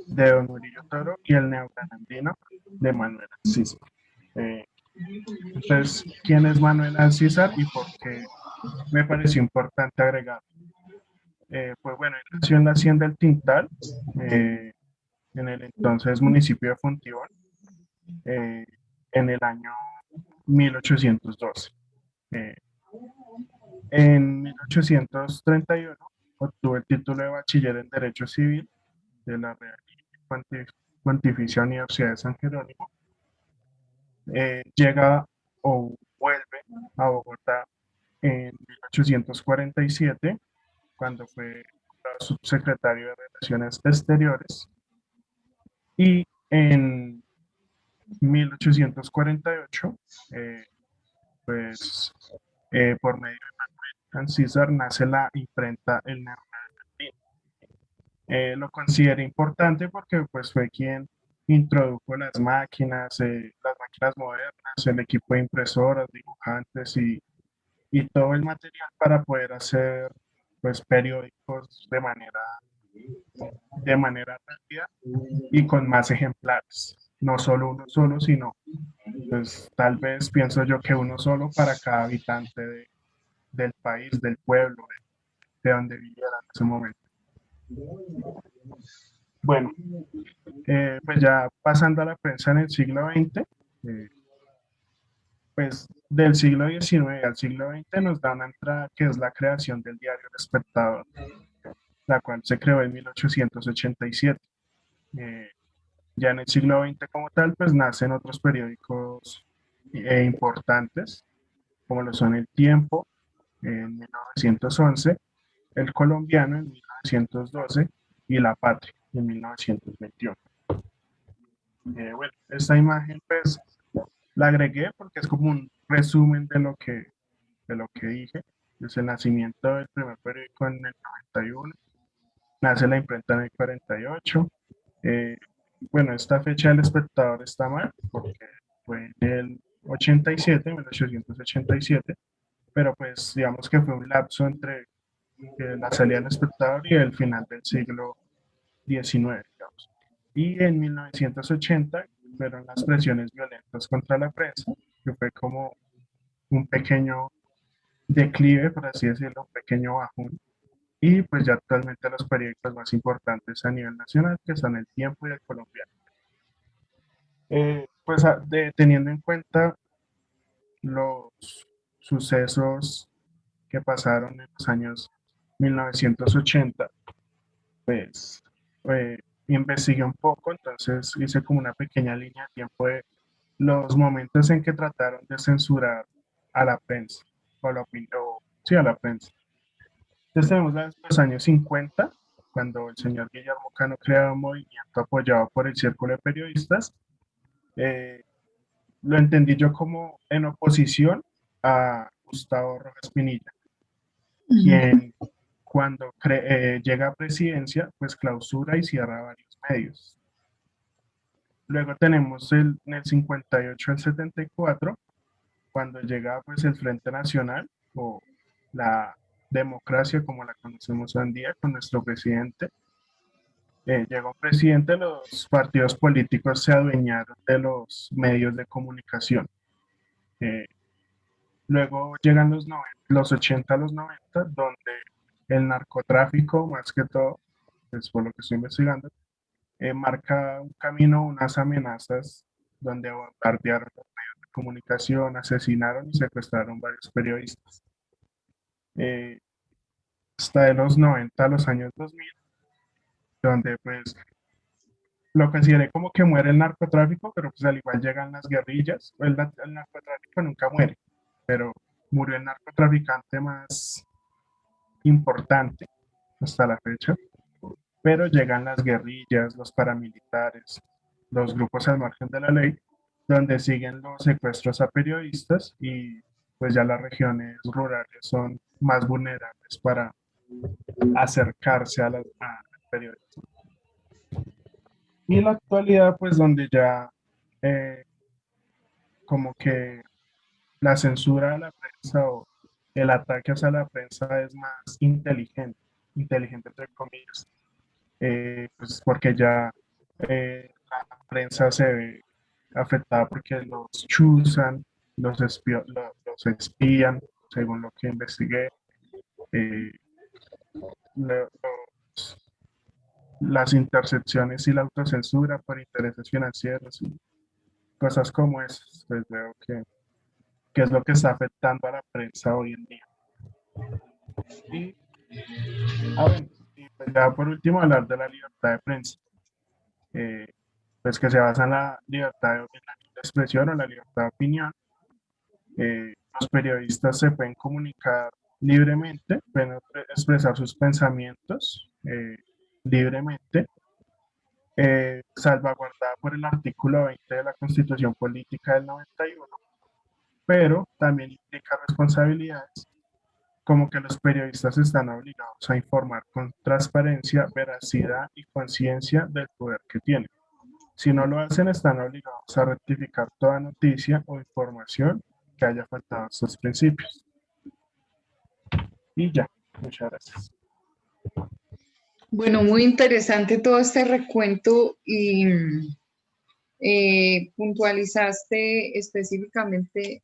de Don Murillo Toro y El Neogranadino de Manuel Alcísar. Entonces, ¿quién es Manuel Alcísar y por qué me pareció importante agregar? Pues bueno, él nació en la hacienda El Tintal, en el entonces municipio de Fontibón, en el año 1812. En 1831 obtuvo el título de bachiller en Derecho Civil de la Real y Pontificia Universidad de San Jerónimo. Llega o vuelve a Bogotá en 1847, cuando fue subsecretario de Relaciones Exteriores, y en 1848, pues por medio de Manuel Alcísar nace la imprenta El Neogranadino. Lo considero importante porque pues fue quien introdujo las máquinas modernas, el equipo de impresoras, dibujantes y todo el material para poder hacer pues periódicos de manera rápida y con más ejemplares. No solo uno solo, sino pues tal vez pienso yo que uno solo para cada habitante del país, del pueblo, de donde viviera en ese momento. Bueno, pues ya pasando a la prensa en el siglo XX, pues del siglo XIX al siglo XX nos da una entrada que es la creación del diario El Espectador, la cual se creó en 1887. Ya en el siglo XX como tal, pues nacen otros periódicos importantes, como lo son El Tiempo en 1911, El Colombiano en 1912 y La Patria en 1921. Bueno, esta imagen pues la agregué porque es como un resumen de lo que dije. Es el nacimiento del primer periódico en el 91, nace la imprenta en el 48. Bueno, esta fecha del Espectador está mal porque fue en el 87, 1887, pero pues digamos que fue un lapso entre la salida del Espectador y el final del siglo XIX, digamos. Y en 1980 fueron las presiones violentas contra la prensa, que fue como un pequeño declive, por así decirlo, un pequeño bajón, y pues ya actualmente los periódicos más importantes a nivel nacional, que son El Tiempo y El Colombiano. Pues teniendo en cuenta los sucesos que pasaron en los años 1980, pues investigué un poco, entonces hice como una pequeña línea de tiempo de los momentos en que trataron de censurar a la prensa, o a la opinión, sí, a la prensa. Entonces tenemos los años 50, cuando el señor Guillermo Cano crea un movimiento apoyado por el Círculo de Periodistas. Lo entendí yo como en oposición a Gustavo Rojas Pinilla, quien cuando llega a presidencia, pues clausura y cierra varios medios. Luego tenemos en el 58 al 74, cuando llega pues el Frente Nacional, o la democracia como la conocemos hoy en día, con nuestro presidente. Llegó un presidente, los partidos políticos se adueñaron de los medios de comunicación. Luego llegan los 80 a los 90, donde el narcotráfico, más que todo, es por lo que estoy investigando, marca un camino, unas amenazas, donde bombardearon los medios de comunicación, asesinaron y secuestraron varios periodistas. Hasta de los 90 a los años 2000, donde pues lo consideré como que muere el narcotráfico, pero pues al igual llegan las guerrillas. El narcotráfico nunca muere, pero murió el narcotraficante más importante hasta la fecha. Pero llegan las guerrillas, los paramilitares, los grupos al margen de la ley, donde siguen los secuestros a periodistas, y pues ya las regiones rurales son más vulnerables para acercarse al periodismo. Y en la actualidad, pues donde ya como que la censura de la prensa, o el ataque hacia la prensa, es más inteligente, inteligente entre comillas, pues porque ya la prensa se ve afectada porque los chuzan, los espían, según lo que investigué. eh, los- las intercepciones y la autocensura por intereses financieros y cosas como esas, pues veo que es lo que está afectando a la prensa hoy en día. Y, bueno, y pues ya por último hablar de la libertad de prensa, pues que se basa en la libertad de expresión o la libertad de opinión. Los periodistas se pueden comunicar libremente, pueden expresar sus pensamientos libremente, salvaguardada por el artículo 20 de la Constitución Política del 91, pero también implica responsabilidades, como que los periodistas están obligados a informar con transparencia, veracidad y conciencia del poder que tienen. Si no lo hacen, están obligados a rectificar toda noticia o información que haya faltado a estos principios. Y ya, muchas gracias. Bueno, muy interesante todo este recuento, y puntualizaste específicamente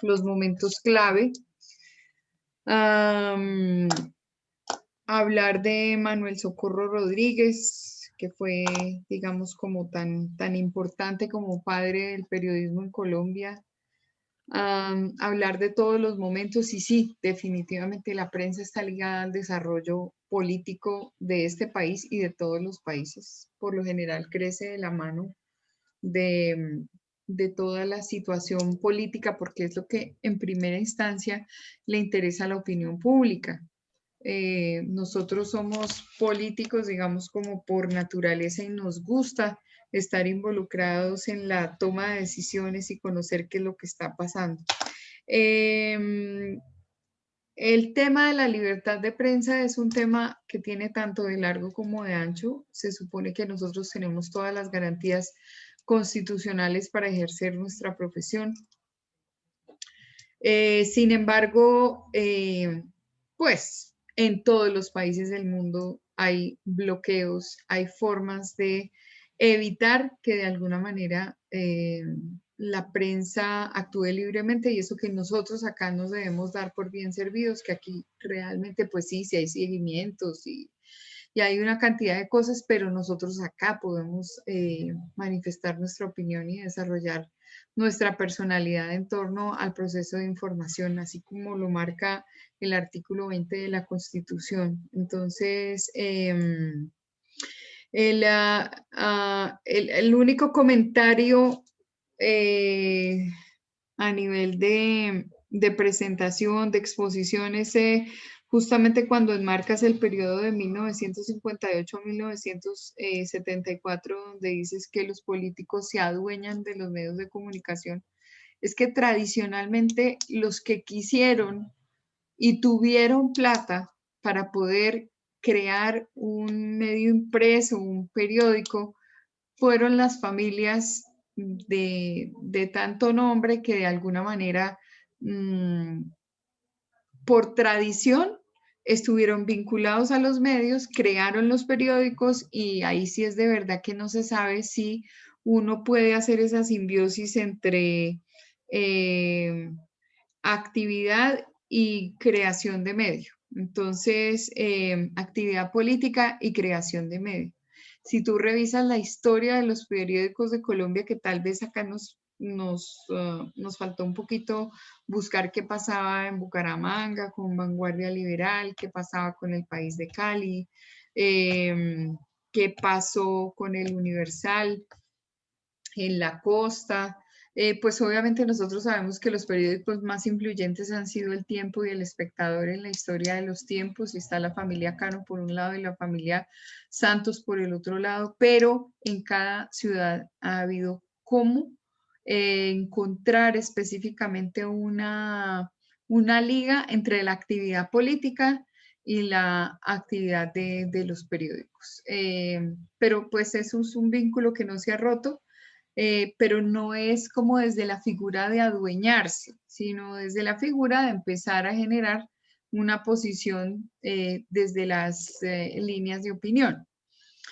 los momentos clave. Hablar de Manuel Socorro Rodríguez, que fue, digamos, como tan importante como padre del periodismo en Colombia. Hablar de todos los momentos, y sí, definitivamente la prensa está ligada al desarrollo político de este país y de todos los países. Por lo general crece de la mano de toda la situación política, porque es lo que en primera instancia le interesa a la opinión pública. Nosotros somos políticos, digamos, como por naturaleza, y nos gusta estar involucrados en la toma de decisiones y conocer qué es lo que está pasando. El tema de la libertad de prensa es un tema que tiene tanto de largo como de ancho. Se supone que nosotros tenemos todas las garantías constitucionales para ejercer nuestra profesión. Sin embargo, pues en todos los países del mundo hay bloqueos, hay formas de evitar que de alguna manera la prensa actúe libremente y eso que nosotros acá nos debemos dar por bien servidos, que aquí realmente pues sí hay seguimientos y hay una cantidad de cosas, pero nosotros acá podemos manifestar nuestra opinión y desarrollar nuestra personalidad en torno al proceso de información, así como lo marca el artículo 20 de la Constitución. Entonces, el único comentario a nivel de presentación, de exposición, es justamente cuando enmarcas el periodo de 1958 a 1974, donde dices que los políticos se adueñan de los medios de comunicación. Es que tradicionalmente los que quisieron y tuvieron plata para poder crear un medio impreso, un periódico, fueron las familias de tanto nombre que de alguna manera, por tradición, estuvieron vinculados a los medios, crearon los periódicos y ahí sí es de verdad que no se sabe si uno puede hacer esa simbiosis entre actividad y creación de medio. Entonces, actividad política y creación de medio. Si tú revisas la historia de los periódicos de Colombia, que tal vez acá nos faltó un poquito buscar qué pasaba en Bucaramanga con Vanguardia Liberal, qué pasaba con El País de Cali, qué pasó con El Universal en la costa. Pues obviamente nosotros sabemos que los periódicos más influyentes han sido El Tiempo y El Espectador en la historia de los tiempos, y está la familia Cano por un lado y la familia Santos por el otro lado, pero en cada ciudad ha habido cómo encontrar específicamente una liga entre la actividad política y la actividad de los periódicos. Pero pues eso es un vínculo que no se ha roto. Pero no es como desde la figura de adueñarse, sino desde la figura de empezar a generar una posición desde las líneas de opinión.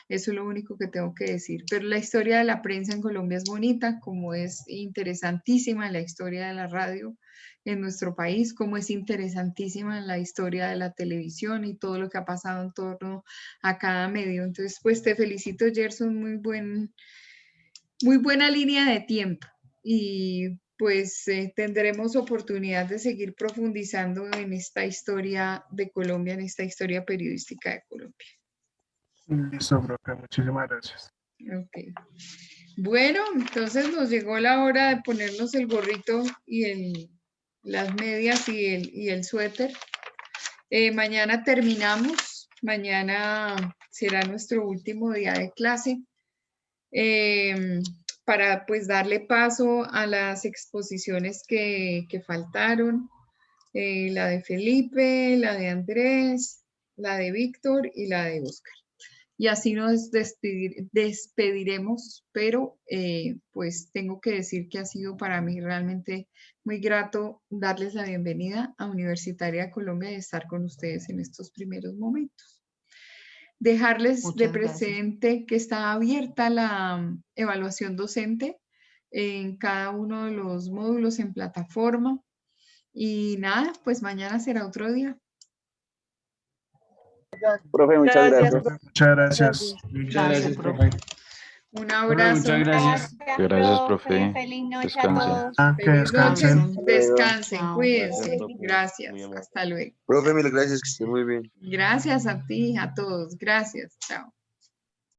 Eso es lo único que tengo que decir. Pero la historia de la prensa en Colombia es bonita, como es interesantísima la historia de la radio en nuestro país, como es interesantísima la historia de la televisión y todo lo que ha pasado en torno a cada medio. Entonces, pues te felicito, Gerson, muy buena línea de tiempo y pues tendremos oportunidad de seguir profundizando en esta historia de Colombia, en esta historia periodística de Colombia. Listo, profe, muchísimas gracias. Ok. Bueno, entonces nos llegó la hora de ponernos el gorrito y las medias y el suéter. Mañana terminamos, mañana será nuestro último día de clase. Para pues darle paso a las exposiciones que faltaron, la de Felipe, la de Andrés, la de Víctor y la de Oscar. Y así nos despediremos, pero pues tengo que decir que ha sido para mí realmente muy grato darles la bienvenida a Universitaria de Colombia y estar con ustedes en estos primeros momentos. Dejarles de presente que está abierta la evaluación docente en cada uno de los módulos en plataforma. Y nada, pues mañana será otro día. Profe, muchas gracias. Muchas gracias. Muchas gracias, profe. Un abrazo. Muchas gracias. Gracias, profe. Feliz noche Descansen. a todos. Que Feliz noche. descansen. Descansen, Chao. cuídense. Gracias, profe. Gracias. Muy amable. Hasta luego. Profe, mil gracias, que esté muy bien. Gracias a ti, a todos. Gracias. Chao.